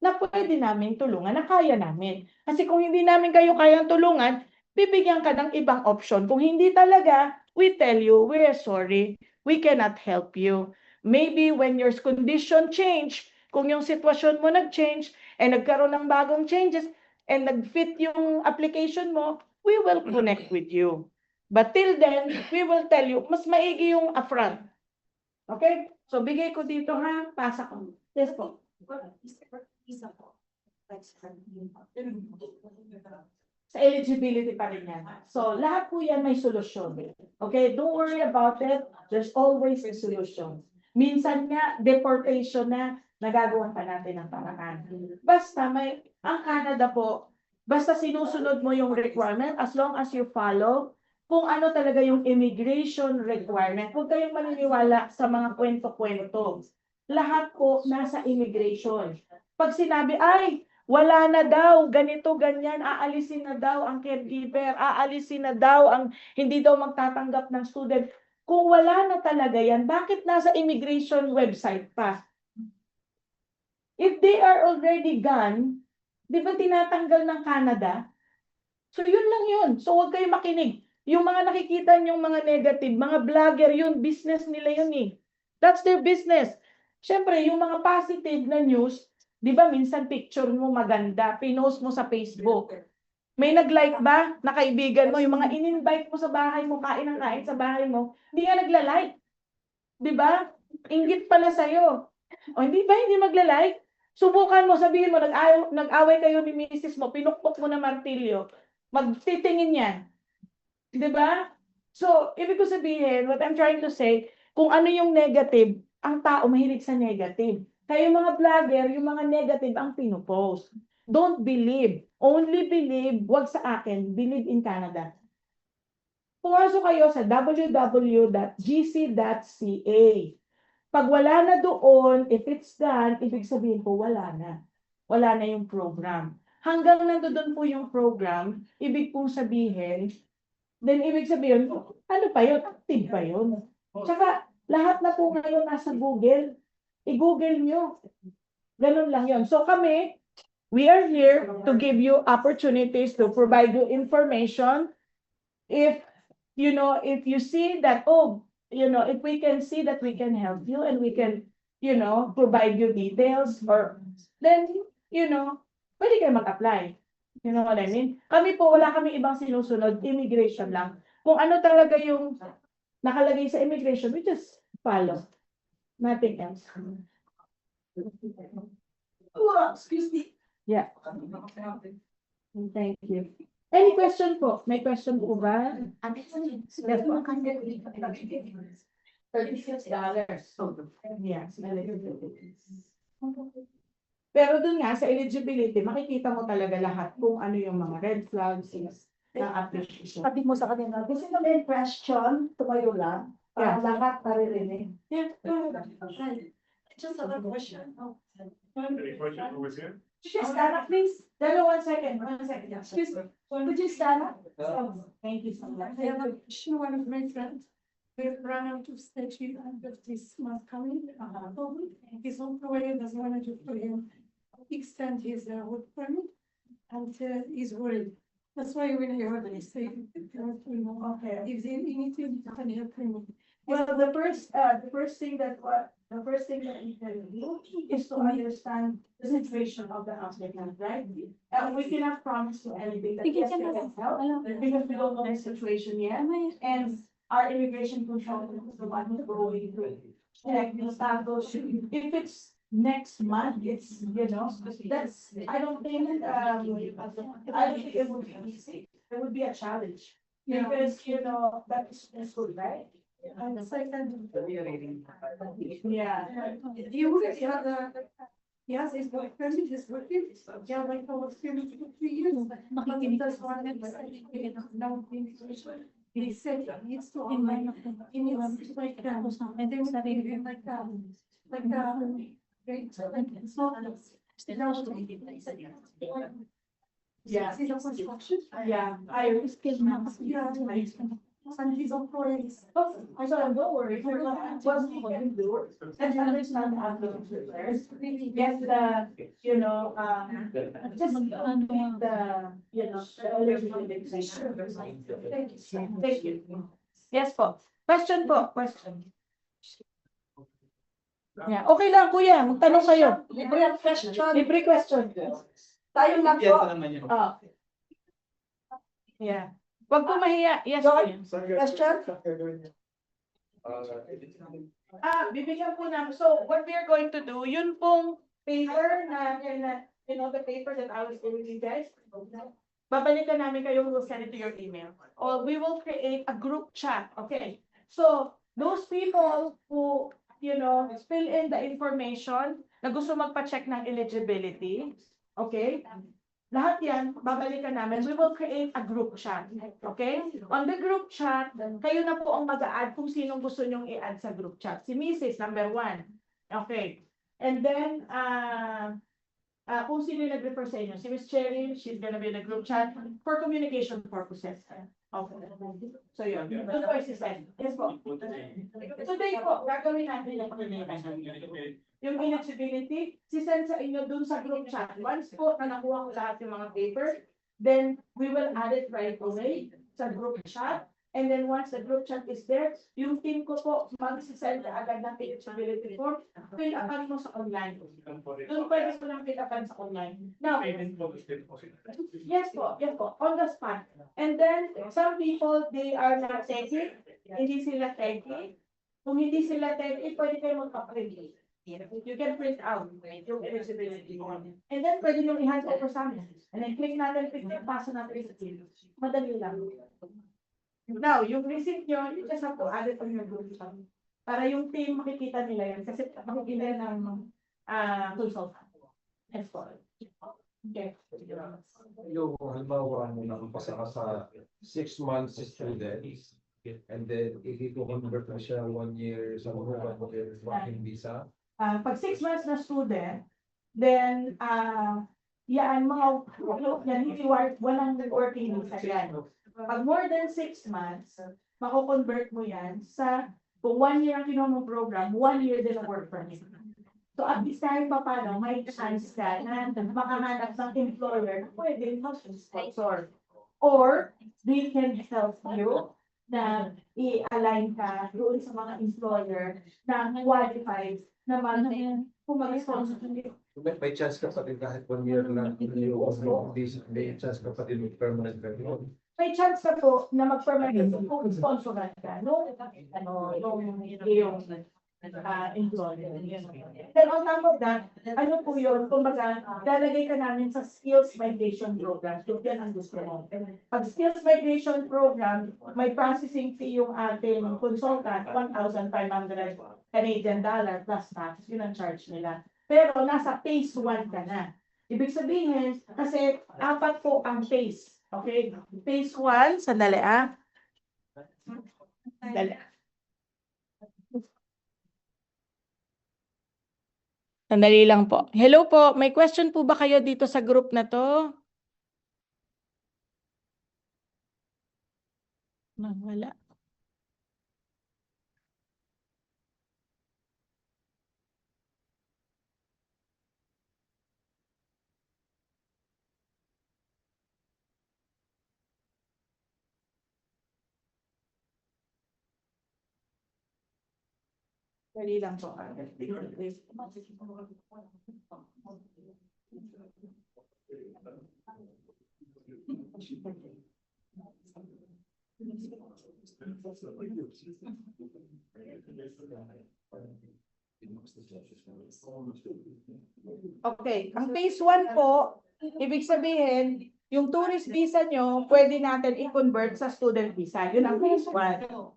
Speaker 1: na pwede namin tulungan, na kaya namin. Kasi kung hindi namin kayo kayang tulungan, bibigyan ka ng ibang option. Kung hindi talaga, we tell you, we're sorry, we cannot help you. Maybe when your condition change, kung yung sitwasyon mo nag-change, and nagkaroon ng bagong changes, and nag-fit yung application mo, we will connect with you. But till then, we will tell you, mas maigi yung upfront. Okay? So, bigay ko dito ha, pasa ko. Yes po. Sa eligibility pa rin yan. So, lahat po yan may solusyon. Okay? Don't worry about it. There's always a solution. Minsan nga, deportation na, nagagawa pa natin ng paraan. Basta ang Canada po, basta sinusunod mo yung requirement, as long as you follow, kung ano talaga yung immigration requirement. Huwag kayong maniniwala sa mga kwento-kwento. Lahat po nasa immigration. Pag sinabi, ay, wala na daw, ganito, ganyan, aalisin na daw ang caregiver, aalisin na daw ang hindi daw magtatanggap ng student. Kung wala na talaga yan, bakit nasa immigration website pa? If they are already gone, di ba tinatanggal ng Canada? So yun lang yun. So huwag kayo makinig. Yung mga nakikita niyong mga negative, mga vlogger yun, business nila yun eh. That's their business. Siyempre, yung mga positive na news, di ba minsan picture mo maganda, pinost mo sa Facebook. May nag-like ba na kaibigan mo, yung mga in-invite mo sa bahay mo, kain ng kain sa bahay mo, hindi nga nagla-like. Di ba? Inggit pala sa'yo. O hindi ba hindi magla-like? Subukan mo, sabihin mo, nag-away kayo ni misis mo, pinukpok mo na martilyo, magtitingin yan. Di ba? So, ibig ko sabihin, what I'm trying to say, kung ano yung negative, ang tao mahilig sa negative. Kaya yung mga vlogger, yung mga negative ang pinupost. Don't believe. Only believe, wag sa akin, believe in Canada. Pumasok kayo sa www.gc.ca. Pag wala na doon, if it's done, ibig sabihin po, wala na. Wala na yung program. Hanggang nandoon po yung program, ibig pong sabihin, then ibig sabihin, ano pa yun? Active pa yun. Tsaka, lahat na po ngayon nasa Google. I-google nyo. Ganun lang yun. So kami, we are here to give you opportunities to provide you information. If, if you see that, if we can see that we can help you and we can, provide you details then, pwede kayo mag-apply. You know what I mean? Kami po, wala kami ibang sinusunod, immigration lang. Kung ano talaga yung nakalagay sa immigration, we just follow. Nothing else.
Speaker 11: Oh, excuse me.
Speaker 1: Yeah. Thank you. Any question po? May question po ba? Yes po. $36. Yes. Pero dun nga, sa eligibility, makikita mo talaga lahat kung ano yung mga red flags ng application.
Speaker 11: Sabi mo sa kanila, gusto mo may question, tumayo lang, para lahat naririnig.
Speaker 1: Yeah.
Speaker 11: Just a question.
Speaker 3: Any question over here?
Speaker 11: Could you stand up, please?
Speaker 1: One second.
Speaker 11: Excuse me. Could you stand up?
Speaker 1: Thank you so much.
Speaker 11: I have a question, one of my friends. We've run out of statute and this month coming. His employer doesn't want to for him extend his work permit and he's worried. That's why when I heard they say,
Speaker 1: Okay.
Speaker 11: if they anything, you can help him.
Speaker 1: Well, the first thing that we can do is to understand the situation of the applicant, right? We cannot promise you anything that yes, we can help, because we don't know the situation yet. And our immigration consultant is the one who's going to check the status. If it's next month, it's, that's, I don't think it would be easy. It would be a challenge.
Speaker 11: Yeah.
Speaker 1: Because, that's good, right?
Speaker 11: And second,
Speaker 1: Yeah.
Speaker 11: you have the, yes, his boyfriend is working, yeah, like over 3 years, but he does want to, he said he needs to online, he needs like, and they would be like, great, like, it's not.
Speaker 1: Yeah.
Speaker 11: See the construction?
Speaker 1: Yeah, I risk it now.
Speaker 11: Yeah. And his employees.
Speaker 1: I said, don't worry, we're gonna, what we can do, and understand the applicant first. Get the, just the, eligibility. Thank you. Yes po. Question po, question. Yeah, okay lang kuya, magtanong kayo.
Speaker 11: Libre question.
Speaker 1: Libre question.
Speaker 11: Tayo lang po.
Speaker 1: Oh. Yeah. Wag po mahiya. Yes,
Speaker 11: John?
Speaker 1: kuya.
Speaker 11: Question?
Speaker 1: Bibigyan po namin. So, what we are going to do, yun pong paper the paper that I was giving you guys, babalikan namin kayo, we'll send it to your email. Or we will create a group chat, okay? So, those people who, fill in the information na gusto magpa-check ng eligibility, okay? Lahat yan, babalikan namin. We will create a group chat. Okay? On the group chat, kayo na po ang mag-a-add kung sinong gusto nyong i-add sa group chat. Si Mrs. number 1. Okay. And then, kung sino yung nag-refer sa inyo. Si Miss Cherry, she's gonna be in the group chat for communication purposes. Okay. So yun. Yun po si Sen. Yes po. Today po, gagawin natin yung eligibility, si-send sa inyo dun sa group chat. Once po na nakuha ko lahat yung mga paper, then we will add it right away sa group chat. And then once the group chat is there, yung team ko po, mag-send na agad ng eligibility form, fill upan mo sa online. Doon pwede mo lang fill upan sa online. Now, yes po, on the spot. And then, some people, they are not techie, hindi sila techie. Kung hindi sila techie, pwede kayo magpa-print. You can print out yung eligibility form. And then, pwede yung i-hand over sa amin. And then, click natin, pasa natin sa team. Madali lang. Now, yung receipt nyo, you just have to add it on your group chat. Para yung team makikita nila yan. Kasi makikita ng consultant. Yes po. Okay.
Speaker 12: Yung halimbawa nakapasa ka sa 6 months student and then i-convert mo siya 1 year sa working visa.
Speaker 1: Pag 6 months na student, then yan, hindi walang working visa yan. Pag more than 6 months, mako-convert mo yan sa, kung 1 year ang kinuha mong program, 1 year din ang work permit. So at least kahit pa paano, may chance ka na makahanap ng employer na pwede mag-sponsor. Or they can help you na i-align ka doon sa mga employer na qualified na kung mag-sponsor.
Speaker 12: May chance ka pa din kahit 1 year na may chance ka pa din with permanent revenue.
Speaker 1: May chance ka po na mag-permanent kung sponsoran ka, no? Yung employer. Then on top of that, ano po yun, kumbaga, lalagay ka namin sa skills migration program. So, yan ang gusto mo. Pag skills migration program, may processing fee yung ating consultant, 1,500 Canadian dollar plus tax. Yun ang charge nila. Pero nasa phase 1 ka na. Ibig sabihin, kasi 4 po ang phase. Okay? Phase 1, sandali Sandali. Sandali lang po. Hello po, may question po ba kayo dito sa group na to? Wala. Dali lang po. Okay, ang phase 1 po, ibig sabihin, yung tourist visa nyo, pwede natin i-convert sa student visa. Yun ang phase 1.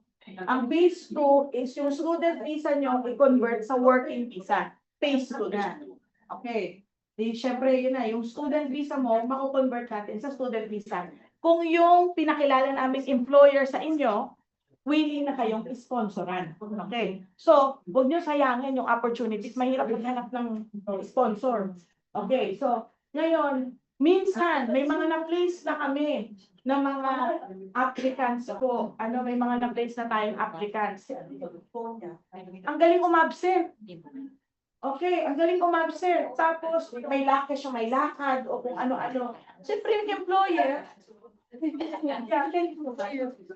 Speaker 1: Ang phase 2 is yung student visa nyo i-convert sa working visa. Phase 2 na. Okay. Di, syempre, yun na. Yung student visa mo, mako-convert natin sa student visa. Kung yung pinakilala naming employer sa inyo, willing na kayong sponsoran. Okay. So, huwag nyo sayangin yung opportunities. Mahirap maghanap ng sponsor. Okay. So, ngayon, minsan, may mga na-place na kami ng mga applicants po. May mga na-place na tayong applicants. Ang galing umabsent. Okay, ang galing umabsent. Tapos, may lakad siya, may lakad, o kung ano-ano. Siyempre, yung employer,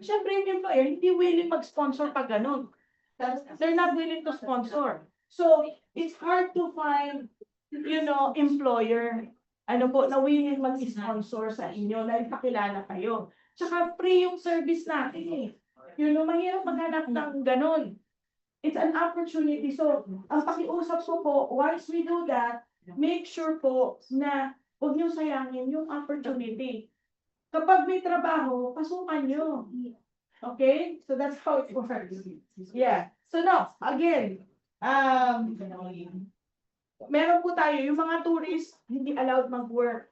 Speaker 1: siyempre, yung employer, hindi willing mag-sponsor pag ganun. They're not willing to sponsor. So, it's hard to find, employer, na willing mag-sponsor sa inyo, na ipakilala kayo. Tsaka free yung service natin mahirap maghanap ng ganun. It's an opportunity. So, ang pakiusap ko po, once we do that, make sure po na huwag niyo sayangin yung opportunity. Kapag may trabaho, pasukan nyo. Okay? So, that's how it works. Yeah. So, now, again, meron po tayo, yung mga tourists, hindi allowed mag-work.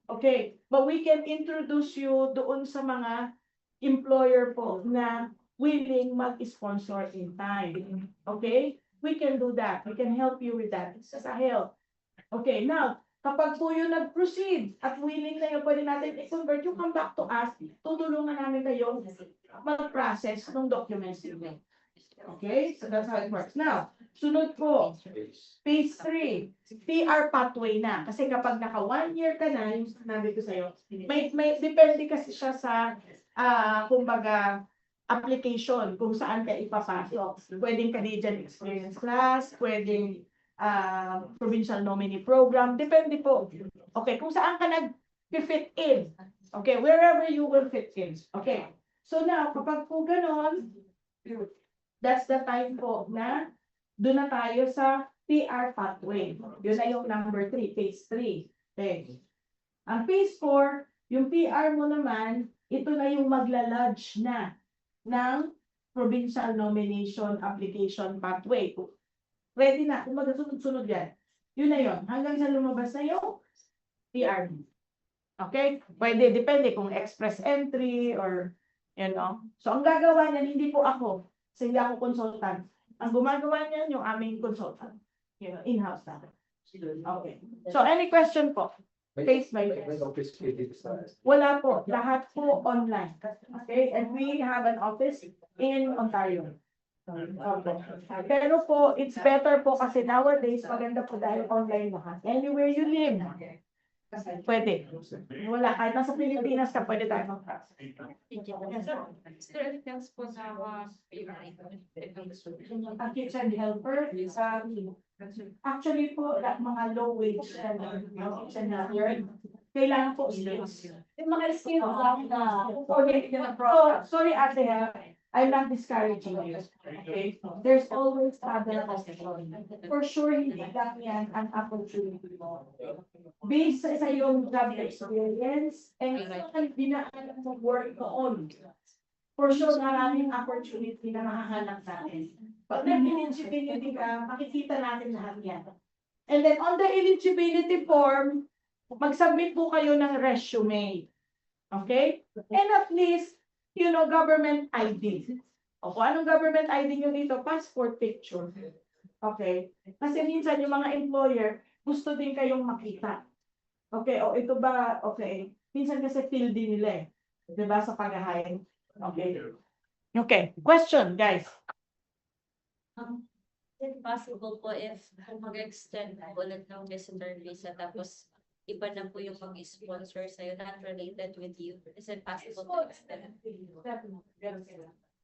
Speaker 1: Okay? But we can introduce you doon sa mga employer po na willing mag-sponsor in time. Okay? We can do that. We can help you with that. It's just a help. Okay, now, kapag po yung nag-proceed at willing na yun, pwede natin i-convert, you come back to us, tutulungan namin kayo mag-process ng documents nyo. Okay? So that's how it works. Now, sunod po, phase 3, PR pathway na. Kasi kapag naka 1 year ka na, yung sinabi ko sa'yo, may depende kasi siya sa, kumbaga, application kung saan ka ipapasok. Pwedeng Canadian Experience Class, pwedeng provincial nominee program, depende po. Okay, kung saan ka nag-fit in. Okay, wherever you will fit in. Okay, so now, kapag po ganon, that's the time po na doon na tayo sa PR pathway. Yun na yung number 3, phase 3. Okay. Ang phase 4, yung PR mo naman, ito na yung magla-lodge na ng provincial nomination application pathway. Ready na, kung magkasunod-sunod yan. Yun na yun. Hanggang sa lumabas na yung PR. Okay? Pwede, depende kung express entry or, So, ang gagawa niyan, hindi po ako. Kasi hindi ako consultant. Ang gumagawa niyan, yung aming consultant. In-house natin. Okay. So, any question po? Face by face. Wala po. Lahat po online. Okay? And we have an office in Ontario. Pero po, it's better po kasi nowadays, maganda po dahil online lahat. Anywhere you live, pwede. Wala, kahit nasa Pilipinas ka, pwede tayo mag-practice. Ang kitchen helper, actually po, mga low wage kitchen helper, kailangan po skills.
Speaker 8: Yung mga skills
Speaker 1: Sorry, Ate, I'm not discouraging you. Okay? There's always other options. For sure, hindi lang yan ang opportunity mo. Based sa iyong job experience and sa dinaanan mo work noon. For sure, maraming opportunity na makahanap natin. Pag nag-eligibility ka, makikita natin lahat yan. And then on the eligibility form, mag-submit po kayo ng resume. Okay? And at least, government ID. O kung anong government ID nyo dito, passport picture. Okay? Kasi minsan yung mga employer, gusto din kayong makita. Okay, o ito ba, okay. Minsan kasi feel din nila eh. Diba sa pag-hire? Okay. Okay, question guys.
Speaker 8: Is it possible po if mag-extend ulit ng visitor visa tapos iba na po yung mag-sponsor sa'yo, not related with you? Is it possible to extend?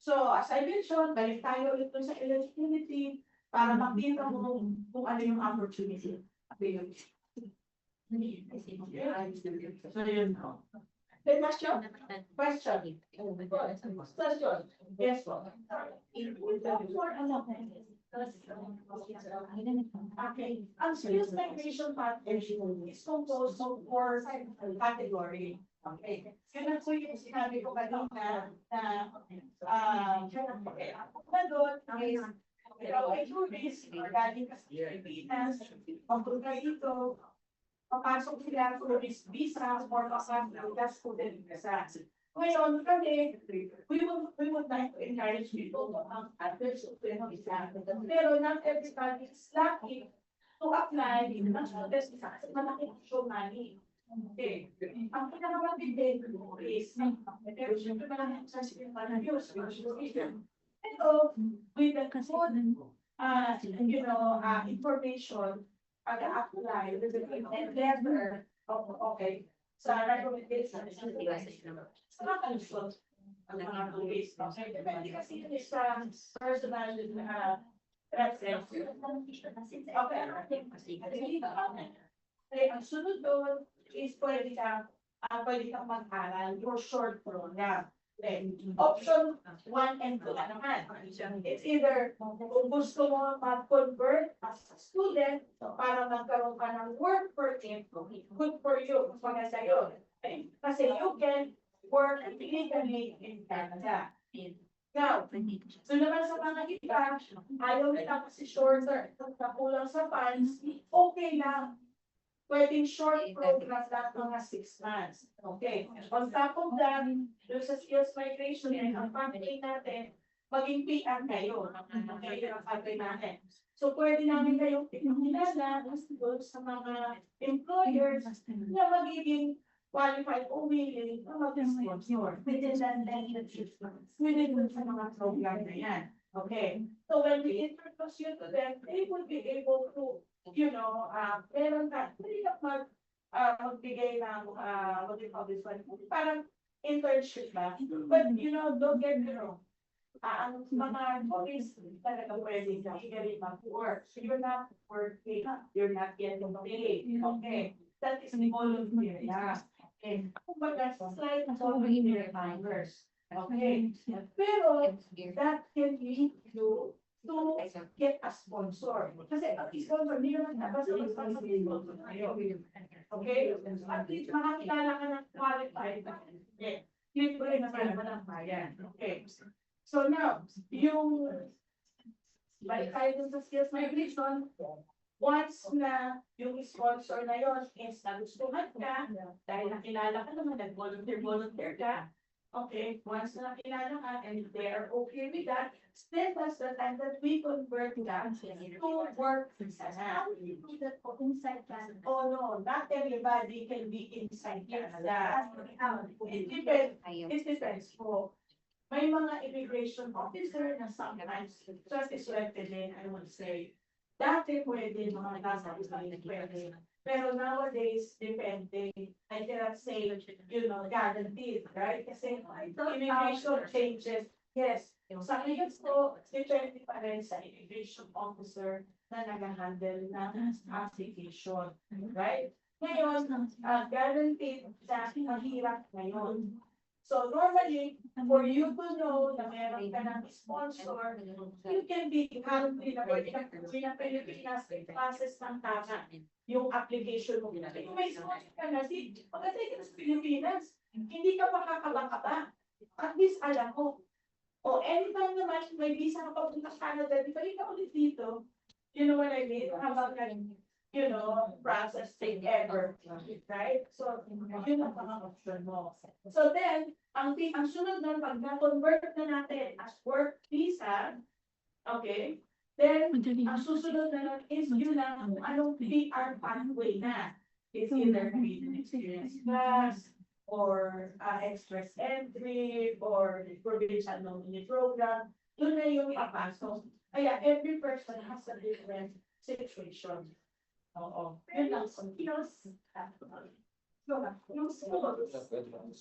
Speaker 1: So, as I mentioned, balik tayo ulit dun sa eligibility para makita mo kung ano yung opportunity. So, yun. Question? Question? Question? Yes, po. Okay. Ang skills migration package is composed of 4 categories. Okay. Yun ang po yung sinabi ko kanina na doon is tourist, galing ka sa Pilipinas, pagpunta dito, papasok sila tourist visa or student visa. Ngayon, kami, we would like to encourage people to address student visa. Pero not everybody is lucky to apply ng student visa kasi malaki ang show money. Okay. Ang pinakamatid din is, pero syempre malaki ang chance yung use. Pero, with the information, pag-apply, and letter, okay, sa recommendation, sa mga kalusot, ang mga police, okay, depende kasi yun is personal reference. Okay, ang sunod doon is pwede kang mag-aral your short program. Option 1 and 2 naman. It's either kung gusto mo mag-convert as a student para magkaroon ka ng work permit, good for you, maganda yun. Kasi you can work illegally in Canada. Now, so naman sa mga iba, ayaw nila kasi shorter, kulang sa funds, okay lang. Pwedeng short program lang mga 6 months. Okay. On top of that, doon sa skills migration, ang pathway natin, maging PR kayo. Okay, ang pathway natin. So, pwede namin kayong pinakilala doon sa mga employers na magiging qualified o willing na mag-sponsor. Within that 6 months. Within sa mga program na yan. Okay. So, when we introduce you to them, they will be able to meron ka, hindi ka magbigay ng, what do you call this one, parang internship ba? But, don't get me wrong. Ang mga police talaga pwede illegally mag-work. So, you're not working, you're not getting paid. Okay. That is the volunteer. Yeah. Okay. Kumbaga, slide na volunteer members. Okay. Pero, that can lead you to get a sponsor. Kasi ang sponsor, hindi naman basta responsibility mo kayo. Okay? At least makakilala ka ng qualified. Okay. Yun po rin naman ng bayan. Okay. So now, yung balik tayo dun sa skills migration, once na yung sponsor na yun is nagustuhan ka, dahil nakilala ka naman, nag-volunteer ka, okay, once na nakilala ka and they are okay with that, then that's the time that we convert that to work visa na. How do you do that for inside Canada? Oh no, not everybody can be inside Canada. It depends po. may mga immigration officer na sometimes just selected din, I would say. Dati pwede, mga nasa pwede. Pero nowadays, depende. I cannot say, guaranteed, right? Kasi immigration changes. Yes, sa ngayon po, depende pa rin sa immigration officer na nag-handle ng application, right? Ngayon, guaranteed na mahirap ngayon. So normally, for you to know na meron ka ng sponsor, you can be currently na pwede ka sa Pilipinas, process ng tama yung application mo. Kung may sponsor ka na, pagdating ka sa Pilipinas, hindi ka makakabaka. At least alam mo. O anytime naman, may visa ka papunta sa Canada, di ba ka ulit dito? You know what I mean? Habang process take ever, right? So, yun ang mga option mo. So then, ang sunod nun, pag na-convert na natin as work visa, okay, then, ang susunod na nun is yun na kung anong PR pathway na. It's either experience class, or express entry, or provincial nominee program, yun na yung papasok. Kaya every person has a different situation. Oo. Yun lang.
Speaker 11: Yung schools,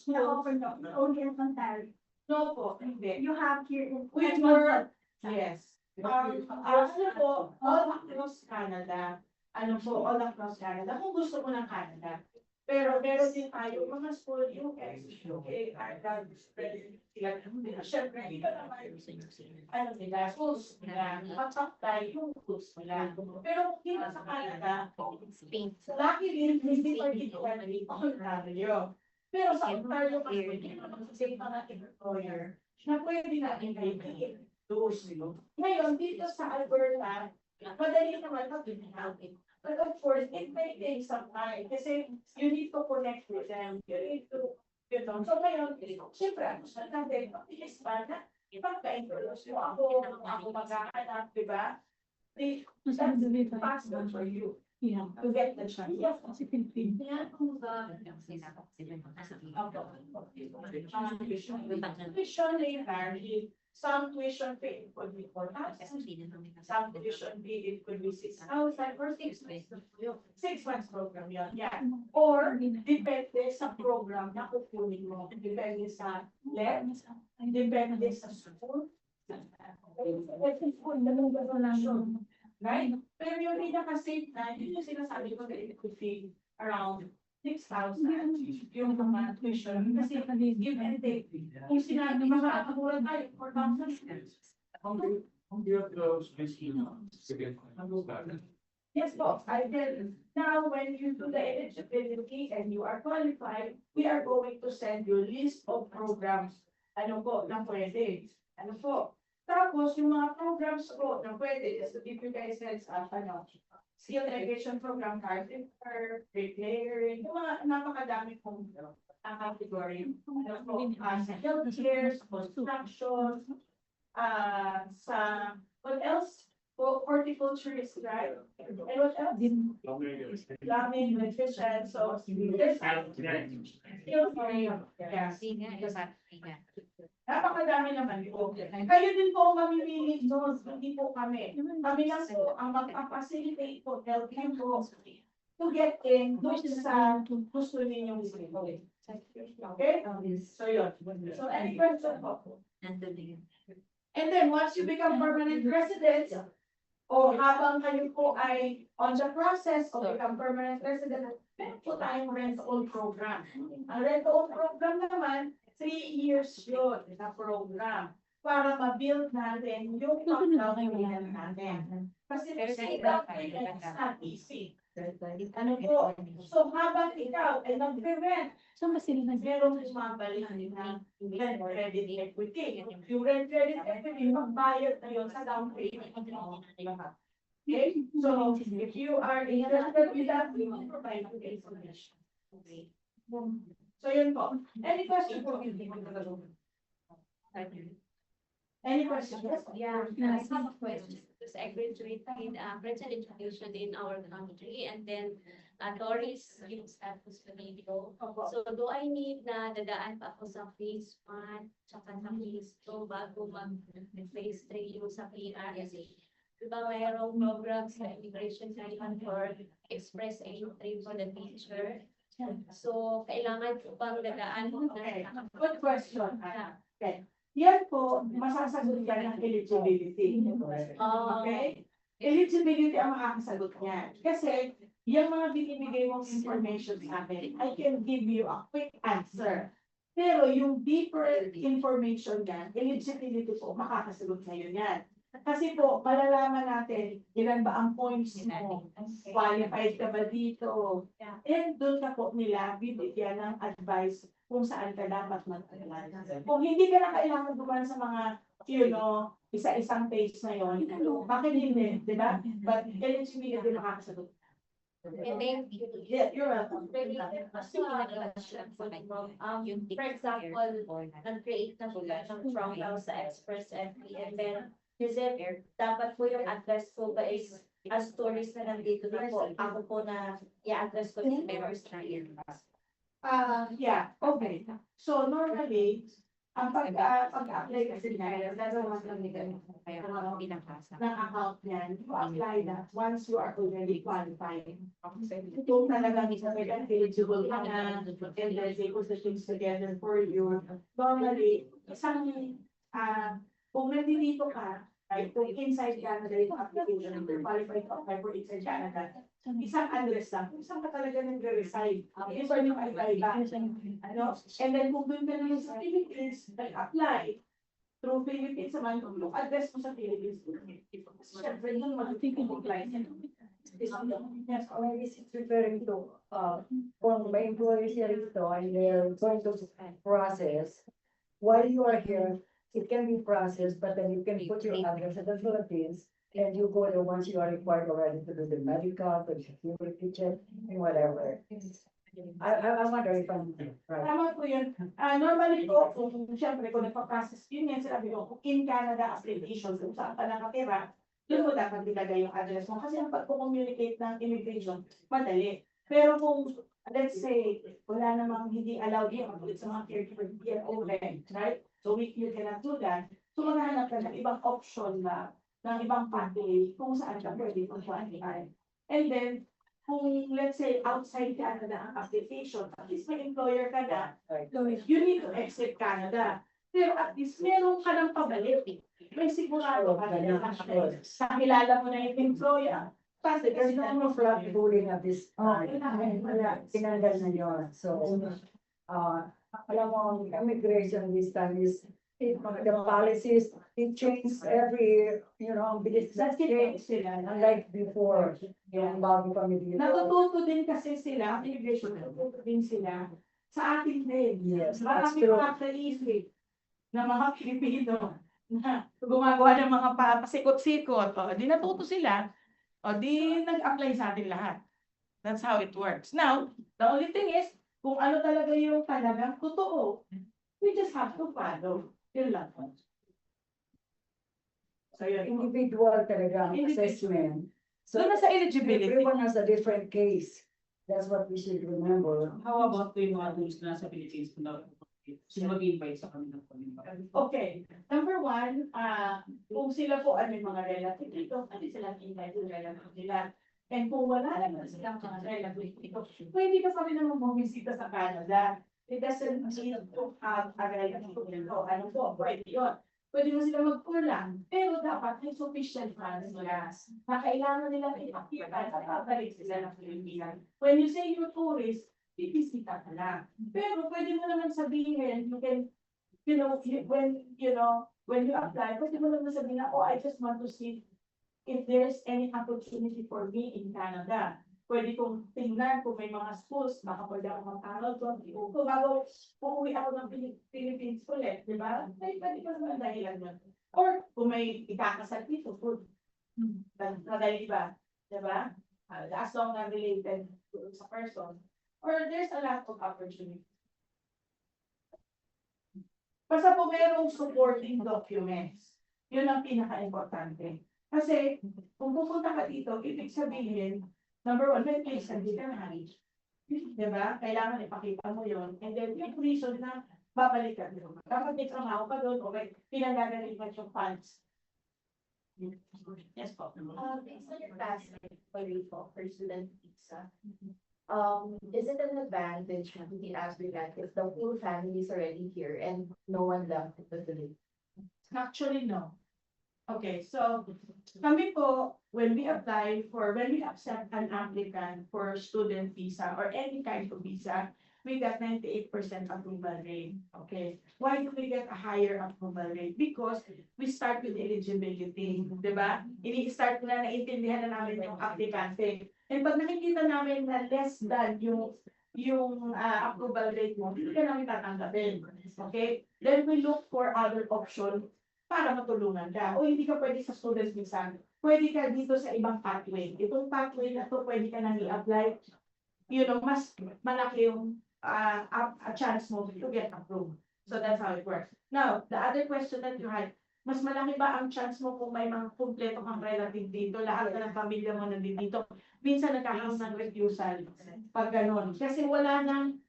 Speaker 11: na-offer no, only in Ontario.
Speaker 1: No po, hindi.
Speaker 11: You have here in.
Speaker 1: We were, yes. Po, all across Canada. All across Canada. Kung gusto mo ng Canada. Pero meron din tayo mga school, US, UK, Ireland, syempre, hindi ka naman, schools nila, mataktay yung schools nila. Pero kung dito sa Canada, lucky din, hindi particularly Ontario. Pero sa Ontario, kasi hindi naman sa mga employer, na pwede natin kayo ngayon, dito sa Alberta, madali naman mag-help. But of course, it may take some time kasi you need to connect with them. You need to, So ngayon, siyempre, ako sa natin, mabilis pa na ipagka-introduce mo ako mag-aanap, di ba? That's possible for you.
Speaker 11: Yeah.
Speaker 1: To get the chance. Yes, kasi Pilipino. Tuition may vary. Some tuition fee could be 4,000. Some tuition fee it could be 6,000 or 6 months. 6 months program yun. Yeah. Or depende sa program na kukunin mo. Depende sa LEP. Depende sa school. Right? Pero yung pinaka-safe na, yun yung sinasabi ko na it could be around 6,000 yung mga tuition. Kasi give and take. Kung sinabi makakakuha tayo, 4,000. Yes, po. I did. Now, when you do the eligibility and you are qualified, we are going to send you a list of programs. Ano po, na pwede. Ano po. Tapos, yung mga programs po na pwede, is to give you guys skill integration program, carpenter, bricklayering, yung mga napakadami pong category. Sa healthcare, construction, sa, what else? Horticulture is right. And what else? Plumbing, electrician, so there's skills for you. Yeah. Napakadami naman po. Kayo din po ang mamimili doon, hindi po kami. Kami lang po ang mag-facilitate po, help you po to get in doon sa gusto ninyong gawin. Okay? So yun. So any question po? And then once you become permanent residents, o habang kayo po ay on the process of become permanent resident, meron po tayong rent-own program. Ang rent-own program naman, 3 years yun na program para ma-build natin yung down payment natin. Kasi down payment is not easy. Ano po? So habang ikaw ay nag-rent, merong mabalik na rent credit equity. Yung rent credit equity, magbayad na yun sa down payment. Okay? So if you are interested with that, we will provide you information. Okay. So yun po. Any question po? Any questions?
Speaker 8: Yeah, I have a question. Because I graduated French education in our country, and then tourist yung status ko dito. So, do I need na dadaan pa ako sa phase 1 tsaka sa phase 2 bago mag-phase 3 yung sa PR? Kasi, diba mayroong programs na immigration treatment for express entry for the teacher? So, kailangan ko bang dadaan mo
Speaker 1: Okay, good question. Okay. Yan po, masasagot yan ng eligibility. Okay? Eligibility ang makakasagot niyan. Kasi, yung mga binibigay mong information sa akin, I can give you a quick answer. Pero yung deeper information yan, eligibility po, makakasagot ngayon yan. Kasi po, malalaman natin ilan ba ang points mo, qualified ka ba dito, and doon ka po nila bibigyan ng advice kung saan ka dapat mag-apply. Kung hindi ka na kailangan dumaan sa mga, isa-isang page na yun, bakit hindi, di ba? But eligibility makakasagot.
Speaker 8: And then,
Speaker 1: Yeah, you're welcome.
Speaker 8: for example, nag-create na po ng profile sa Express FP and then, kasi dapat po yung address ko ba is as tourist na nandito na po, ako po na i-address ko yung members na yun.
Speaker 1: Yeah, okay. So normally, ang pag-apply kasi niya, gagawa ng ng account niyan, you apply that once you are already qualified. Kung talagang eligible ka na, and then they put the things together for you. Normally, kung nandito ka, right, kung inside Canada yung application, you're qualified to apply for inside Canada, isang address lang, kung saan ka talaga nag-reside, iba yung iba-iba. And then kung doon ka naman sa Philippines, nag-apply, through Philippines naman, yung address mo sa Philippines, siyempre yung mag-apply.
Speaker 2: Yes, already it's referring to, kung may employees here ito and they're going to process, while you are here, it can be processed, but then you can put your address in the Philippines, and you go there once you are required already to do the medical, the security check, and whatever. I wonder if I'm right.
Speaker 1: Tama po yun. Normally po, siyempre kung nagpa-process yun yan, sinabi ko, kung in Canada application, kung saan ka nakatira, doon mo dapat ilagay yung address mo. Kasi ang pag-communicate ng immigration, madali. Pero kung, let's say, wala namang hindi allowed yun, sa mga caregiver, right? So you cannot do that. So maghahanap ka ng ibang option na, ng ibang pathway kung saan ka pwede mag-qualify. And then, kung let's say outside Canada ang application, at least may employer ka na, you need to exit Canada. Pero at least meron ka ng pabalik. May sigurado ka na kakilala mo na yung employer. Kasi
Speaker 2: There's no more flat ruling at this time. Tinanggal na yun. So, alam mo, ang immigration this time is, the policies, it changes every, ang bilis na change sila, unlike before, yung bago kami dito.
Speaker 1: Natututo din kasi sila, immigration, natututo din sila sa atin din.
Speaker 2: Yes, that's
Speaker 1: Marami
Speaker 2: true.
Speaker 1: nakakaisip na mga Pilipino na gumagawa ng mga pasikot-sikot. Di natuto sila. Di nag-apply sa atin lahat. That's how it works. Now, the only thing is, kung ano talaga yung talagang totoo, we just have to follow. Yun lang. So, yun.
Speaker 2: Individual talaga ang assessment.
Speaker 1: So, nasa eligibility.
Speaker 2: Everyone has a different case. That's what we should remember.
Speaker 9: How about yung mga tools na sa Philippines na sino mag-invite sa kanilang
Speaker 1: Okay. Number one, kung sila po ano yung mga relative dito, ano sila invite yung relative nila. And kung wala naman silang mga relative dito, pwede ka pa rin naman bumisita sa Canada. It doesn't need to have a relative dito. Ano po, pwede yun. Pwede mo sila magkulang. Pero dapat may sufficient funds nila. Na kailangan nila i-appear at babalik sila ng Pilipinas. When you say you're tourist, bibisita ka lang. Pero pwede mo naman sabihin, you can, when you apply, pwede mo naman sabihin na, I just want to see if there's any opportunity for me in Canada. Pwede kong tingnan kung may mga schools, baka pwede ako mag-aral doon. Kung bago uuwi ako ng Philippines ulit, di ba? Pwede pa naman dahilan yun. Or kung may ikakasal dito, good. Madali ba? Di ba? As long as related sa person. Or there's a lot of opportunity. Basta po merong supporting documents. Yun ang pinaka-importante. Kasi kung pupunta ka dito, ibig sabihin, Number one, may place, hindi ka na. Diba? Kailangan ipakita mo yon. And then, yung reason na babalik ka. Kapag may trabaho ka doon, okay, pinagagalitan yung funds. Yes po.
Speaker 4: Based on your past life for student visa, is it an advantage to the applicant if the whole family is already here and no one left in the Philippines?
Speaker 1: Actually, no. Okay, so kami po, when we accept an applicant for student visa or any kind of visa, we got 98% approval rate. Okay, why do we get a higher approval rate? Because we start with eligibility, di ba? Ini-start na naintindihan na namin yung applicante. And pag nakikita namin na less than yung approval rate mo, hindi ka namin tatanggapin. Okay? Then we look for other option para matulungan ka. O hindi ka pwede sa student visa. Pwede ka dito sa ibang pathway. Itong pathway na to, pwede ka nang i-apply. You know, mas malaki yung a chance mo to get approved. So that's how it works. Now, the other question that you had, mas malaki ba ang chance mo kung may mga kumpleto kang relative dito, lahat na ng pamilya mo nandito? Minsan nagkakaroon ng refusal pag gano'n. Kasi wala ka nang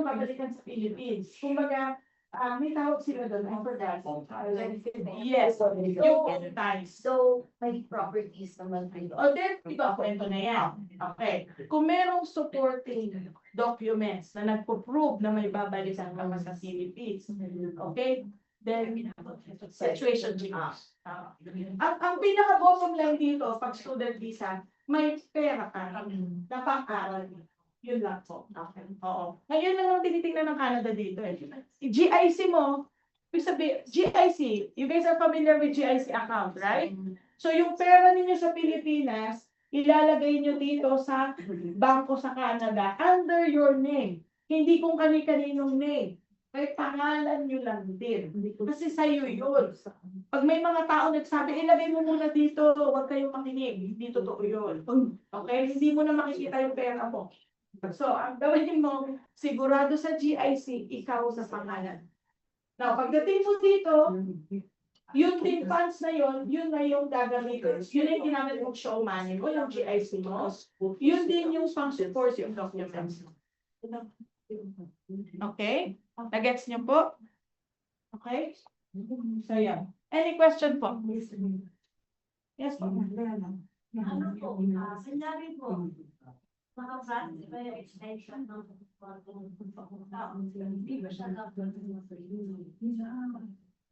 Speaker 1: babalikan sa Philippines. Kumbaga, may tawag sila doon, I forgot. Yes, yung times.
Speaker 4: So, may properties naman kayo.
Speaker 1: O then, ito, kwento na yan. Okay. Kung merong supporting documents na nagpo-prove na may babalikan ka sa Philippines, okay? Then, situation changes. Ang pinaka-bottom line dito, pag student visa, may pera ka na pang-aral. Yun lang po. Okay. Oo. Ngayon na lang tinitingnan ng Canada dito eh. GIC mo, GIC, you guys are familiar with GIC account, right? So yung pera ninyo sa Pilipinas, ilalagay nyo dito sa bangko sa Canada under your name. Hindi kung kani-kaninong name. Kaya pangalan nyo lang din. Kasi sa'yo yun. Pag may mga tao nagsabi, ilagay mo muna dito, huwag kayong makinig. Hindi totoo yun. Okay? Hindi mo na makikita yung pera mo. So, ang gawin mo, sigurado sa GIC, ikaw sa pangalan. Now, pagdating mo dito, yung din funds na yun na yung gagamitin. Yun yung ginamit mong show money mo, yung GIC mo. Yun din yung pang-support yung documents. Okay? Nagets niyo po? Okay? So, yan. Any question po? Yes po.
Speaker 2: Ano po, sinabi po, mga brand, iba yung extension ng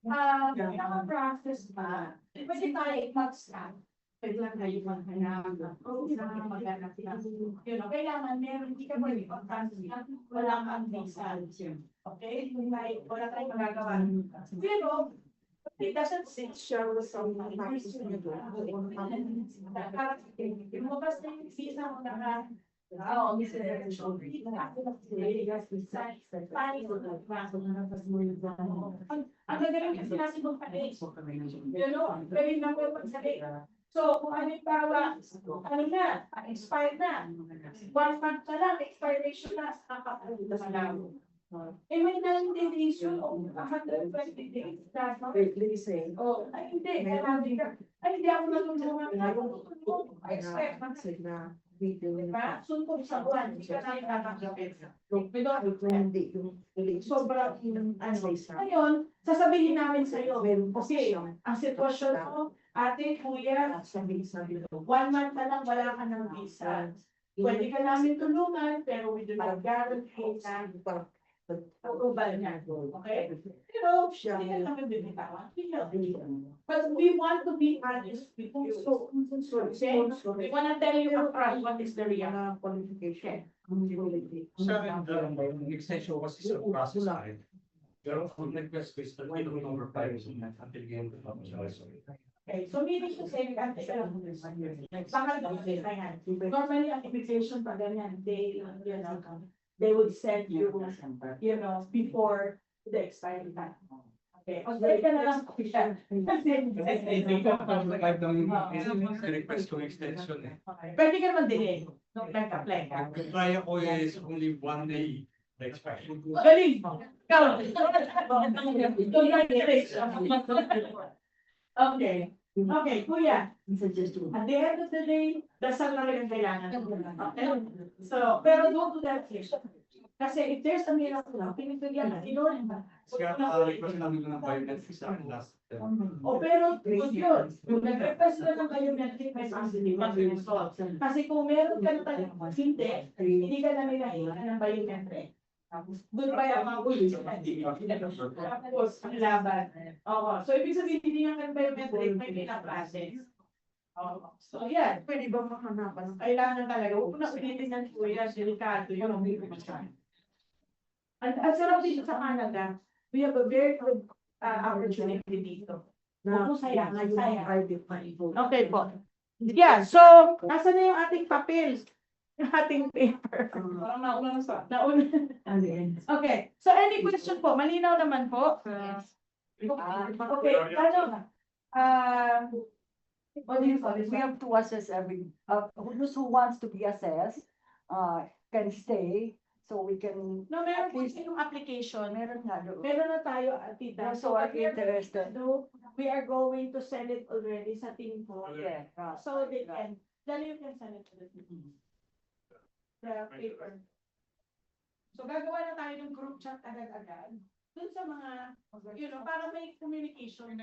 Speaker 1: Naka-process pa. Pwede tayo mag-scan. Pwede lang tayo maghanap. Kung saan maghanap sila. Yun, kailangan meron, hindi ka pwede pag-process. Wala kang visa. Okay? Wala tayong magagawa. Pero, it doesn't show some practice nyo doon. Lumabas na yung visa mo na ang gagawin kasi natin mong pati. You know, pwede na mo magsabi. So, kung halimbawa, expired na. 1 month na lang, expiration na, nakakapulit na malabo. Eh, may 90 days yun, o 120 days. Oh, ay hindi, hindi ako natulungan. Expect na. Diba? Suntong sa buwan, hindi ka namin tatanggapin. Sobrang, ngayon, sasabihin namin sa iyo, okay, ang sitwasyon mo, ate, kuya, 1 month na lang, wala ka ng visa. Pwede ka namin tulungan, pero we do not guarantee na approval niya. Okay? Pero, hindi ka namin binitawan. But we want to be honest with you. Okay? We want to tell you upfront what is the real qualification.
Speaker 12: Yung extension kasi sa process na rin. Pero kung nag-request ko is number 5 is application to publish also.
Speaker 1: Okay, so meaning to say, normally ang invitation pa ganyan, they would send you, before the expiry time. Okay, o send ka na lang official.
Speaker 12: Request ko extension eh.
Speaker 1: Pwede ka naman delay, nag-apply ka.
Speaker 12: Kaya ko is only 1 day expiration.
Speaker 1: Galing mo. Ikaw. Okay. Okay, kuya. At the end of the day, dasal na rin ang kailangan. Okay? So, pero don't do that here. Kasi if there's a miracle now, pinipigyan na, Lord.
Speaker 12: Request namin ng biometrics sa akin last.
Speaker 1: O pero, good yun. Kung nag-request sila ng biometric, may sensitive mag-result. Kasi kung meron ka na talagang hindi ka na nila ng biometric. Goodbye ang mga ulit. Tapos, ang laban. Oo. So, ibig sabihin, hindi nga ng biometric, may pinaprocess. So, yan. Pwede ba makahanapan? Kailangan talaga. Huwag ko na ulitin ng kuya, delikado yun. Ang sarap dito sa Canada, we have a very good opportunity dito. Huwag mo sayangan, Okay po. Yeah, so, nasa na yung ating papel? Yung ating paper.
Speaker 12: Parang nauna na sa.
Speaker 1: Nauna. Okay, so any question po? Malinaw naman po? Okay, ano? What do you call this?
Speaker 2: We have to assess those who wants to be assessed, can stay, so we can.
Speaker 1: No, meron po yung application.
Speaker 2: Meron nga doon.
Speaker 1: Meron na tayo, tita.
Speaker 2: Those who are
Speaker 1: what we are going
Speaker 2: interested.
Speaker 1: to do, we are going to send it already sa team po.
Speaker 2: Yeah.
Speaker 1: So they can, then you can send it to the team. The paper. So gagawa na tayo ng group chat agad-agad. Dun sa mga, para may communication.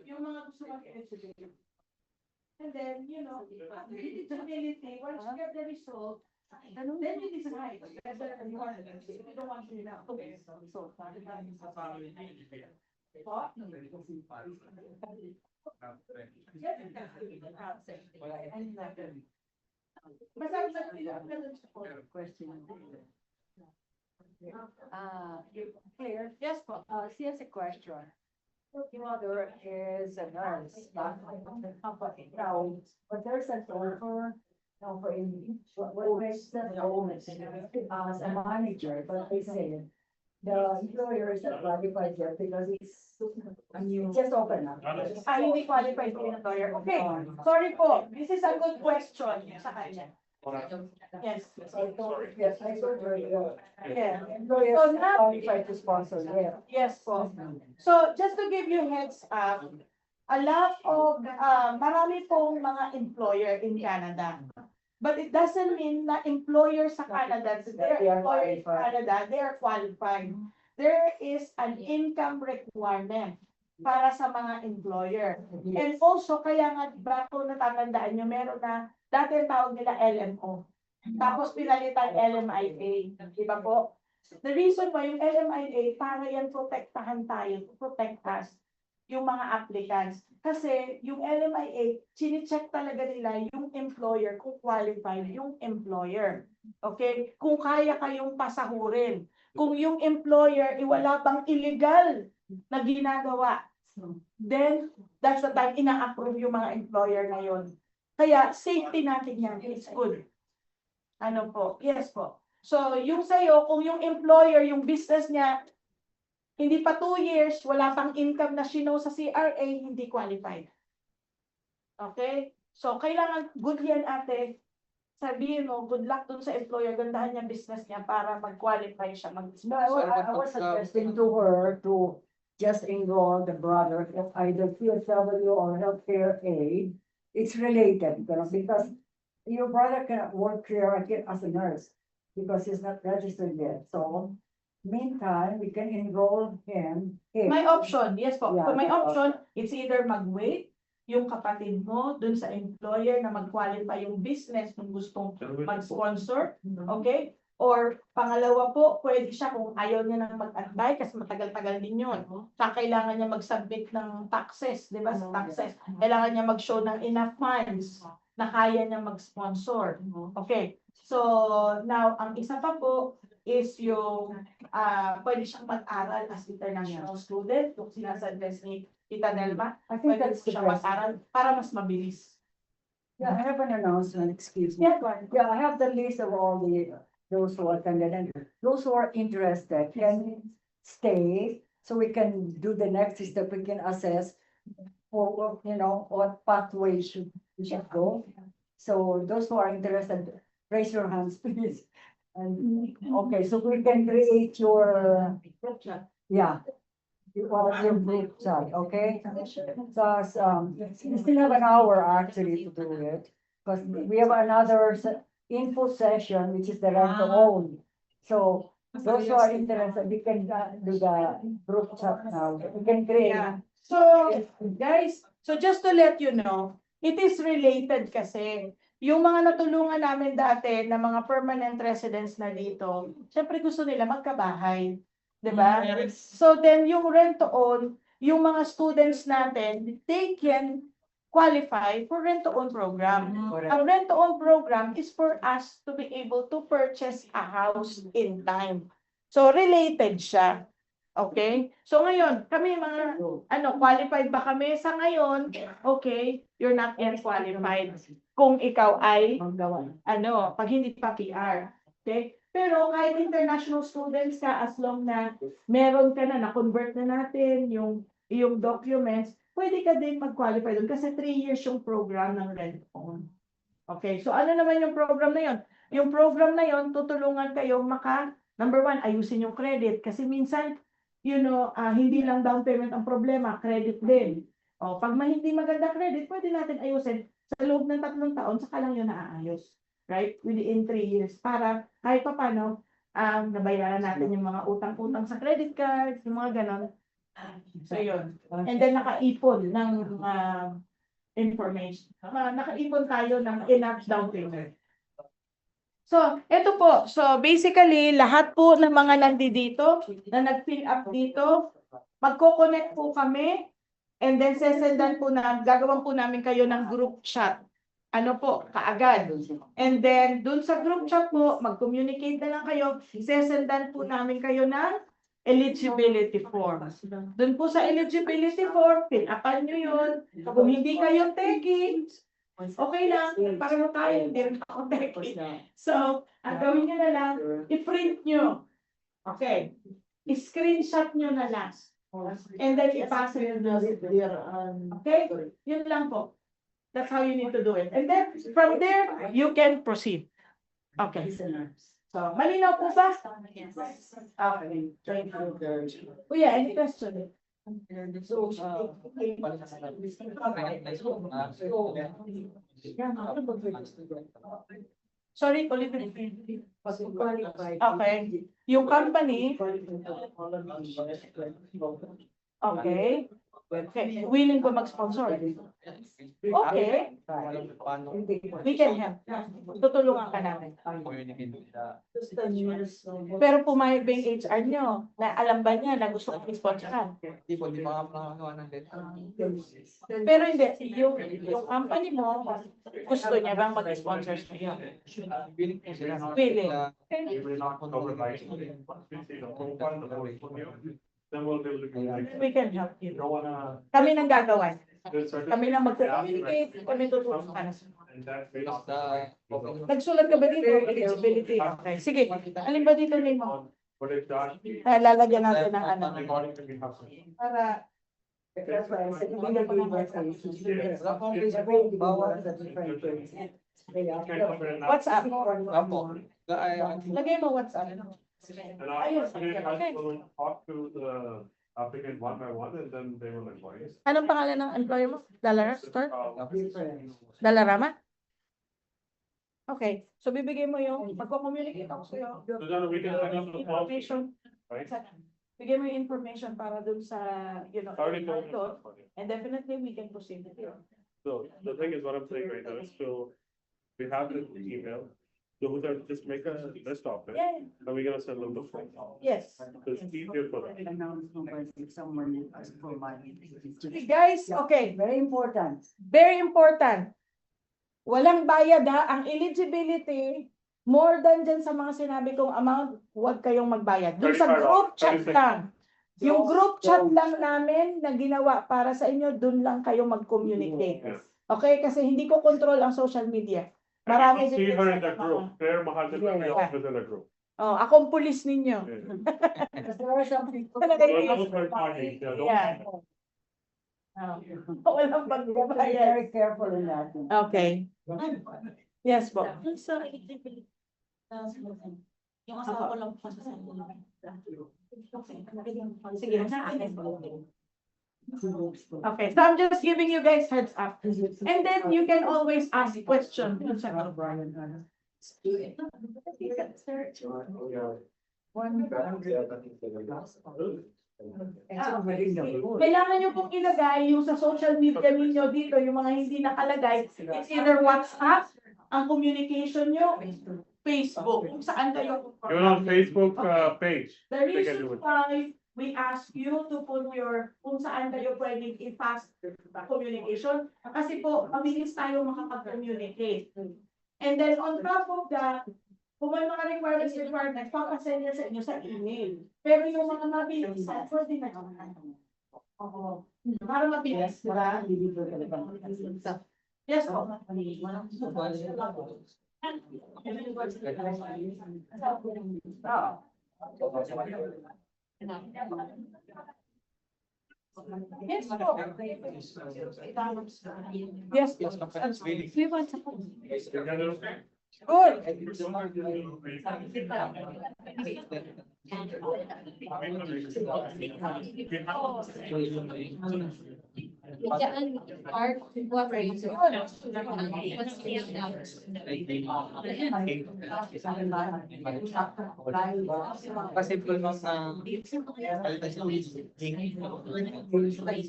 Speaker 1: Yung mga gusto mag-educate. And then, after eligibility, once you get the result, then you decide whether you want it. If you don't want to, okay. So,
Speaker 2: Clear?
Speaker 1: Yes po.
Speaker 2: She has a question. Your mother is a nurse. Now, but there's an offer, what makes that as a manager, but they say the employer is not qualified yet because it's just open up.
Speaker 1: Hindi qualified for the lawyer. Okay, sorry po. This is a good question sa kanya. Yes.
Speaker 2: Yes, I told her,
Speaker 1: Yeah.
Speaker 2: employer
Speaker 1: So
Speaker 2: is
Speaker 1: now-
Speaker 2: qualified to sponsor, yeah.
Speaker 1: Yes po. So, just to give you heads up, a lot of, marami pong mga employer in Canada. But it doesn't mean na employer sa Canada, their employer in Canada, they are qualified. There is an income requirement para sa mga employer. And also, kaya nga, ba kung natatandaan nyo, meron na, dati ang tawag nila LMO. Tapos pinalitan LMIA. Diba po? The reason why yung LMIA, para yan protektahan tayo, to protect us, yung mga applicants. Kasi yung LMIA, chine-check talaga nila yung employer, kung qualified yung employer. Okay? Kung kaya kayong pasahurin. Kung yung employer, wala bang illegal na ginagawa. Then, that's the time ina-approve yung mga employer ngayon. Kaya, safety natin yan. It's good. Ano po? Yes po. So, yung sa'yo, kung yung employer, yung business niya, hindi pa 2 years, wala pang income na sinow sa CRA, hindi qualified. Okay? So, kailangan good yan ate. Sabihin mo, good luck dun sa employer, gandahan niya business niya para mag-qualify siya.
Speaker 2: No, I was suggesting to her to just enroll the brother of either PSW or healthcare aid. It's related, because your brother cannot work here as a nurse because he's not registered yet. So meantime, we can enroll him.
Speaker 1: May option, yes po.
Speaker 2: Yeah,
Speaker 1: Kung may
Speaker 2: yeah.
Speaker 1: option, it's either mag-wait yung kapatid mo dun sa employer na mag-qualify yung business kung gustong mag-sponsor, okay? Or pangalawa po, pwede siya kung ayaw niya nang mag-apply kasi matagal-tagal din yun. Saka kailangan niya mag-submit ng taxes, di ba? Sa taxes, kailangan niya mag-show ng enough funds na kaya niya mag-sponsor. Okay, so now, ang isa pa po is yung pwede siyang mag-aral as international student, kung sinasuggest ni Tita Delma,
Speaker 2: I think
Speaker 1: pwede
Speaker 2: that's
Speaker 1: po
Speaker 2: the
Speaker 1: siya
Speaker 2: best.
Speaker 1: mag-aral para mas mabilis.
Speaker 2: Yeah, I have an announcement, excuse me.
Speaker 1: Yeah, go ahead.
Speaker 2: Yeah, I have the list of all those who attended and those who are interested can stay. So we can do the next step, we can assess for, what pathway we should go. So those who are interested, raise your hands, please. And, okay, so we can create your, yeah. Your group chat, okay? Because, we still have an hour actually to do it. Because we have another info session, which is the rent to own. So those who are interested, we can do the group chat now. We can create.
Speaker 1: Yeah. So, guys, so just to let you know, it is related kasi. Yung mga natulungan namin dati na mga permanent residents na dito, syempre gusto nila magkabahay. 'Di ba? So then yung rent to own, yung mga students natin, they can qualify for rent to own program. Ang rent to own program is for us to be able to purchase a house in time. So related siya. Okay? So ngayon, kami mga qualified ba kami sa ngayon? Okay, you're not yet qualified kung ikaw ay pag hindi pa PR. Okay? Pero kahit international students ka, as long na meron ka na-convert na natin yung documents, pwede ka din mag-qualify doon kasi 3 years yung program ng rent-on. Okay, so ano naman yung program na yon? Yung program na yon, tutulungan kayo number 1, ayusin yung credit kasi minsan, hindi lang down payment ang problema, credit din. O, pag hindi maganda credit, pwede natin ayusin sa loob ng 3 taon, saka lang yun naaayos. Right? Within 3 years. Para kahit pa paano, nabayaran natin yung mga utang-utang sa credit cards, yung mga ganon. So, yun. And then, nakaipon ng information. Nakaipon tayo ng enough down payment. So, eto po. So, basically, lahat po ng mga nandito na nag-fill up dito, magko-connect po kami and then gagawin po namin kayo ng group chat. Kaagad. And then, dun sa group chat po, mag-communicate na lang kayo, sesendan po namin kayo ng eligibility form. Dun po sa eligibility form, fill upan nyo yun. Kung hindi kayo techie, okay lang, para mo tayo, hindi rin ako techie. So, ang gawin nyo na lang, i-print nyo. Okay. I-screenshot nyo na lang. And then, ipasa nyo na. Okay? Yun lang po. That's how you need to do it. And then, from there, you can proceed. Okay. So, malinaw po ba? Okay. Thank you. Oh yeah, any question? Sorry, ulitin. Okay. Yung company, okay. Okay, willing ko mag-sponsor. Okay. We can help. Tutulungan ka namin. Pero pumayag ba yung HR nyo? Na alam ba niya na gusto kong i-sponsoran? Pero hindi, yung company mo, gusto niya bang mag-sponsor sa iyo? Willing. We can help you. Kami nang gagawa. Kami nang mag-communicate, kami tutulungan ka na. Nagsulat ka ba dito? Eligibility. Okay, sige. Alin ba dito name mo? Lalagyan natin ng para WhatsApp. Lagay mo WhatsApp.
Speaker 3: And I will talk to the applicant one by one and then they will advise.
Speaker 1: Anong pangalan ng employer mo? Dalarama? Okay. So, bibigay mo yung, magko-communicate ako sa'yo.
Speaker 3: So then we can send out the
Speaker 1: Information.
Speaker 3: right?
Speaker 1: Bigay mo yung information para dun sa,
Speaker 3: Already told
Speaker 1: doon.
Speaker 3: you.
Speaker 1: And definitely we can proceed with you.
Speaker 3: So the thing is what I'm saying right now is so we have this email. So we're gonna just make a list of it
Speaker 1: Yeah.
Speaker 3: and we're gonna send them the form.
Speaker 1: Yes.
Speaker 3: So it's easier for them.
Speaker 1: Okay, guys, okay.
Speaker 2: Very important.
Speaker 1: Very important. Walang bayad ha. Ang eligibility, more than dyan sa mga sinabi kong amount, huwag kayong magbayad. Doon sa group chat lang. Yung group chat lang namin na ginawa para sa inyo, doon lang kayo mag-communicate. Okay? Kasi hindi ko control ang social media. Marami
Speaker 3: See
Speaker 1: din.
Speaker 3: her in the group. Claire Mahajan will be
Speaker 1: Yeah.
Speaker 3: always in the group.
Speaker 1: Oh, akong pulis ninyo.
Speaker 2: Because there are some people.
Speaker 3: So those third parties, yeah, don't.
Speaker 1: Yeah. Walang
Speaker 2: Be
Speaker 1: pagbabayad.
Speaker 2: very careful in that.
Speaker 1: Okay. Yes po.
Speaker 4: So, yung asawa ko lang po sa
Speaker 1: Sige. Okay, so I'm just giving you guys heads up. And then you can always ask questions. Kailangan nyo pong ilagay yung sa social media ninyo dito, yung mga hindi nakalagay. It's either WhatsApp, ang communication nyo, Facebook, kung saan kayo.
Speaker 3: You're on Facebook page.
Speaker 1: The
Speaker 3: They can do
Speaker 1: reason
Speaker 3: it.
Speaker 1: why we ask you to put your, kung saan kayo pwedeng i-pass communication, kasi po, mabilis tayo makapag-communicate. And then on top of that, kung may mga requirements, papasend niya sa inyo sa email. Pero yung mga mabilis, pwede na yun. Oo. Para mabilis, diba? Yes po. Yes po. Yes po. We want to. Good.
Speaker 7: Kasi po nung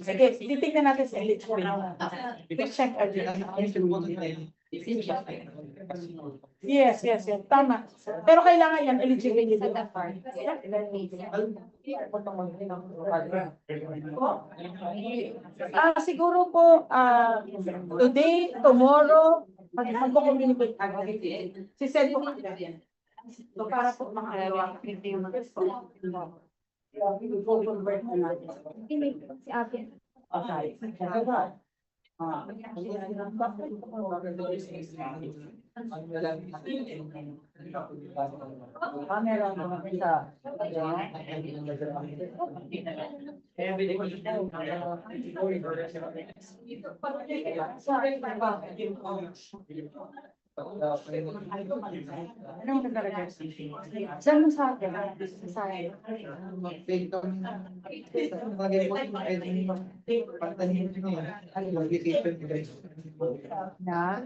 Speaker 1: Sige, titignan natin sa eligibility. Check again. Yes. Tama. Pero kailangan yan, eligibility. Siguro po, today, tomorrow, magko-communicate agad. Si Sed po. So, para po makagawa.
Speaker 6: Si Ate.
Speaker 1: Okay.
Speaker 2: Saan mo sa akin? Sa akin. Na?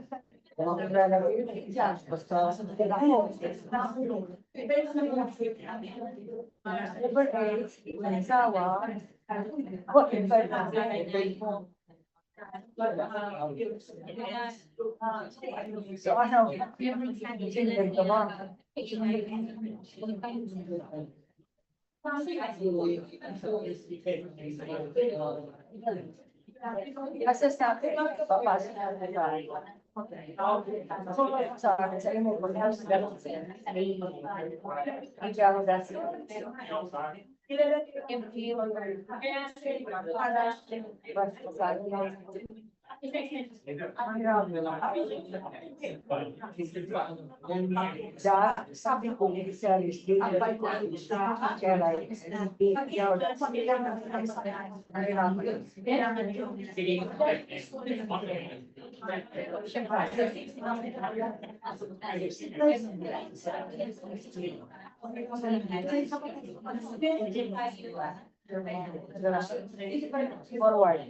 Speaker 2: So ano? Sinigil mo? Assess natin, papasok natin sa akin, sa imo, kung ano sa ang travel that's sabi ko, service din ang forward.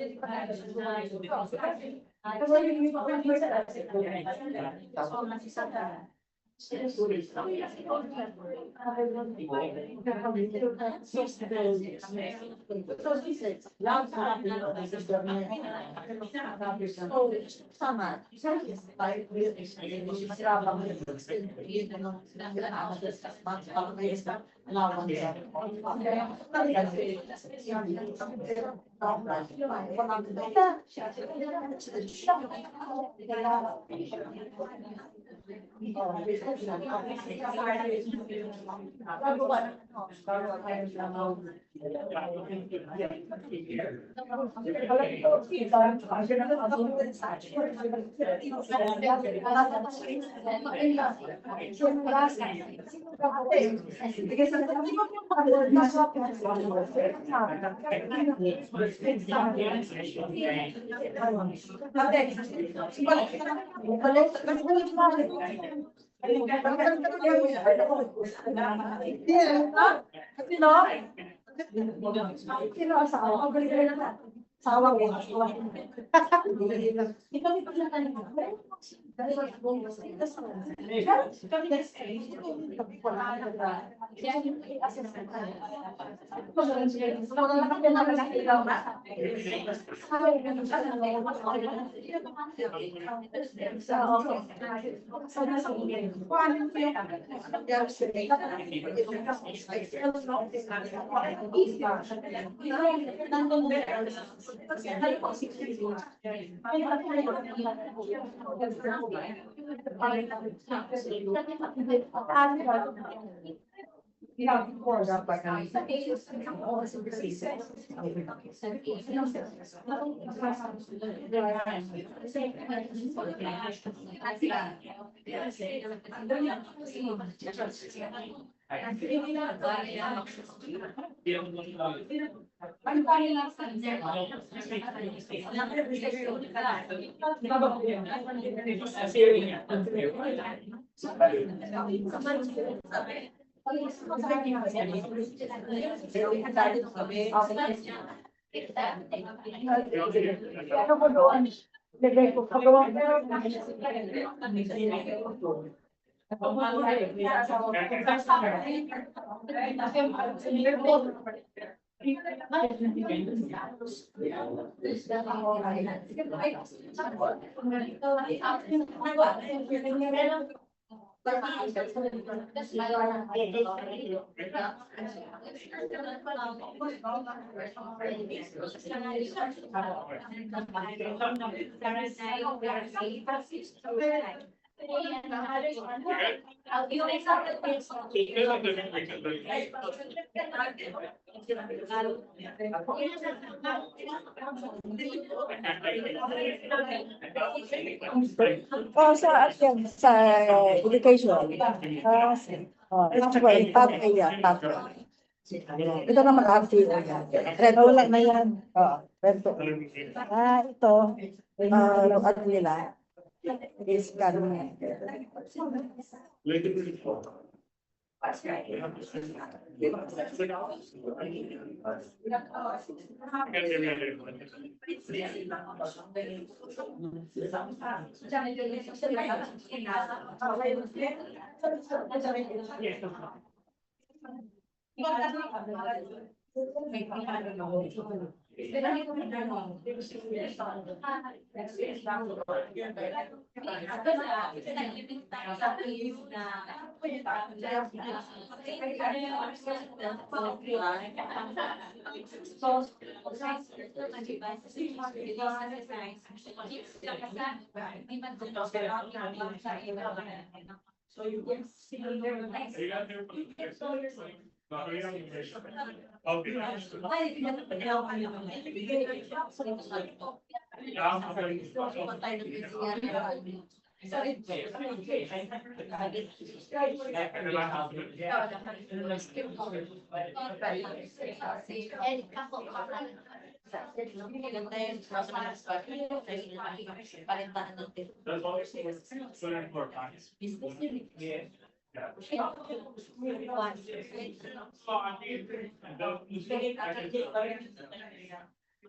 Speaker 2: Sawa ko. Ano ko doon? Lagay ko pagawa sa yan, sa education. Ito ba, yung pathway yan, pathway. Ito naman RTO yan. Wala na yan. Ito. Ito, ano nila, is ganun.
Speaker 1: So you can see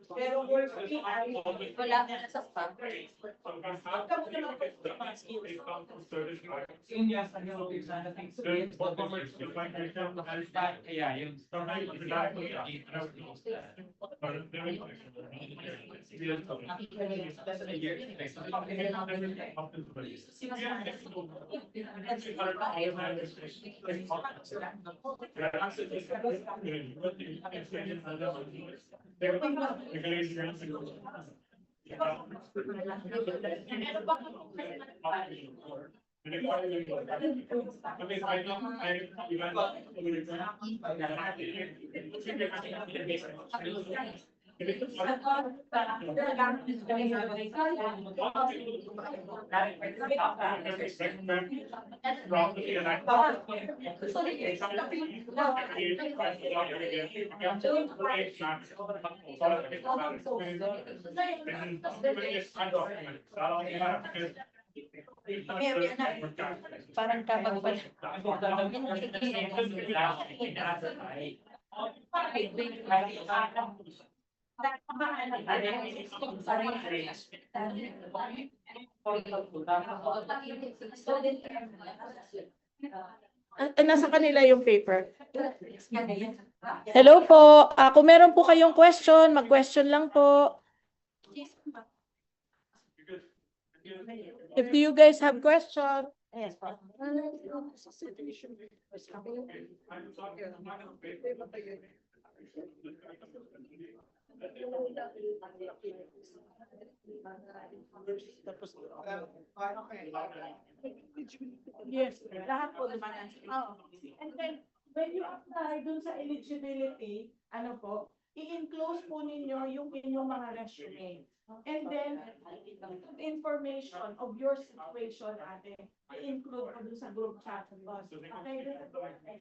Speaker 1: Pero wala na sa parang kapag Nasa kanila yung paper. Hello po. Kung meron po kayong question, mag-question lang po. If you guys have question. Yes, po. Yes, lahat po naman. And then, when you apply dun sa eligibility, ano po, i-enclose po ninyo yung inyong mga resume. And then, information of your situation, ate, i-include po dun sa group chat of us. Okay,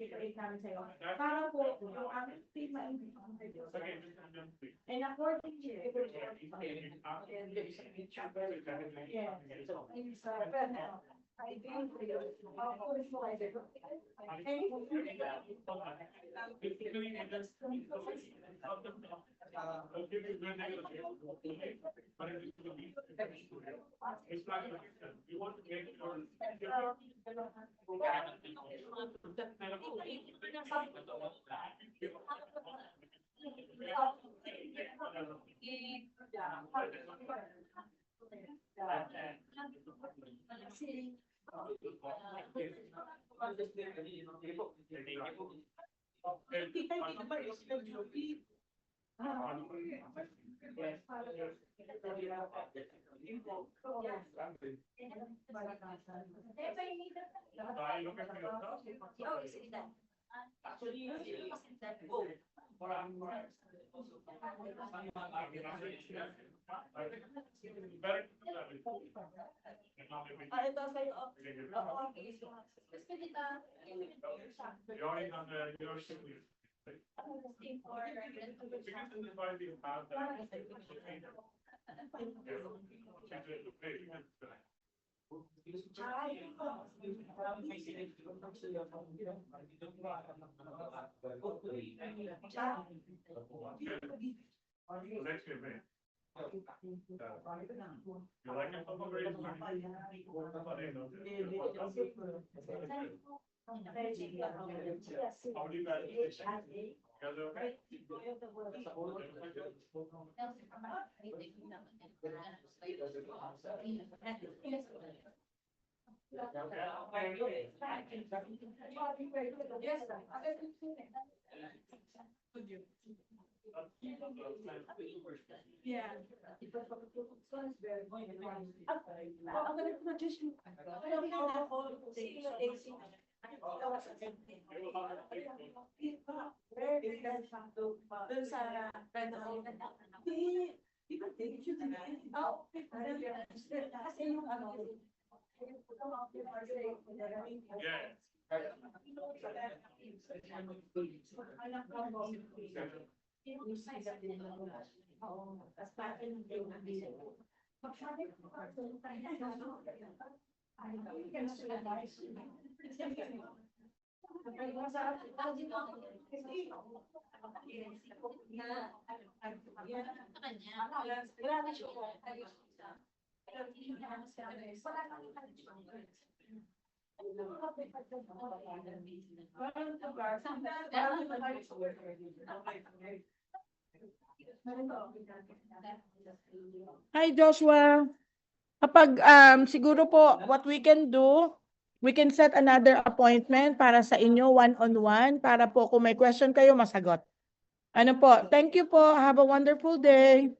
Speaker 1: i-create namin sa'yo. Para po, yung aming team and accordingly, it will Hi, Joshua. Kapag siguro po what we can do, we can set another appointment para sa inyo one-on-one para po kung may question kayo masagot. Ano po? Thank you po. Have a wonderful day.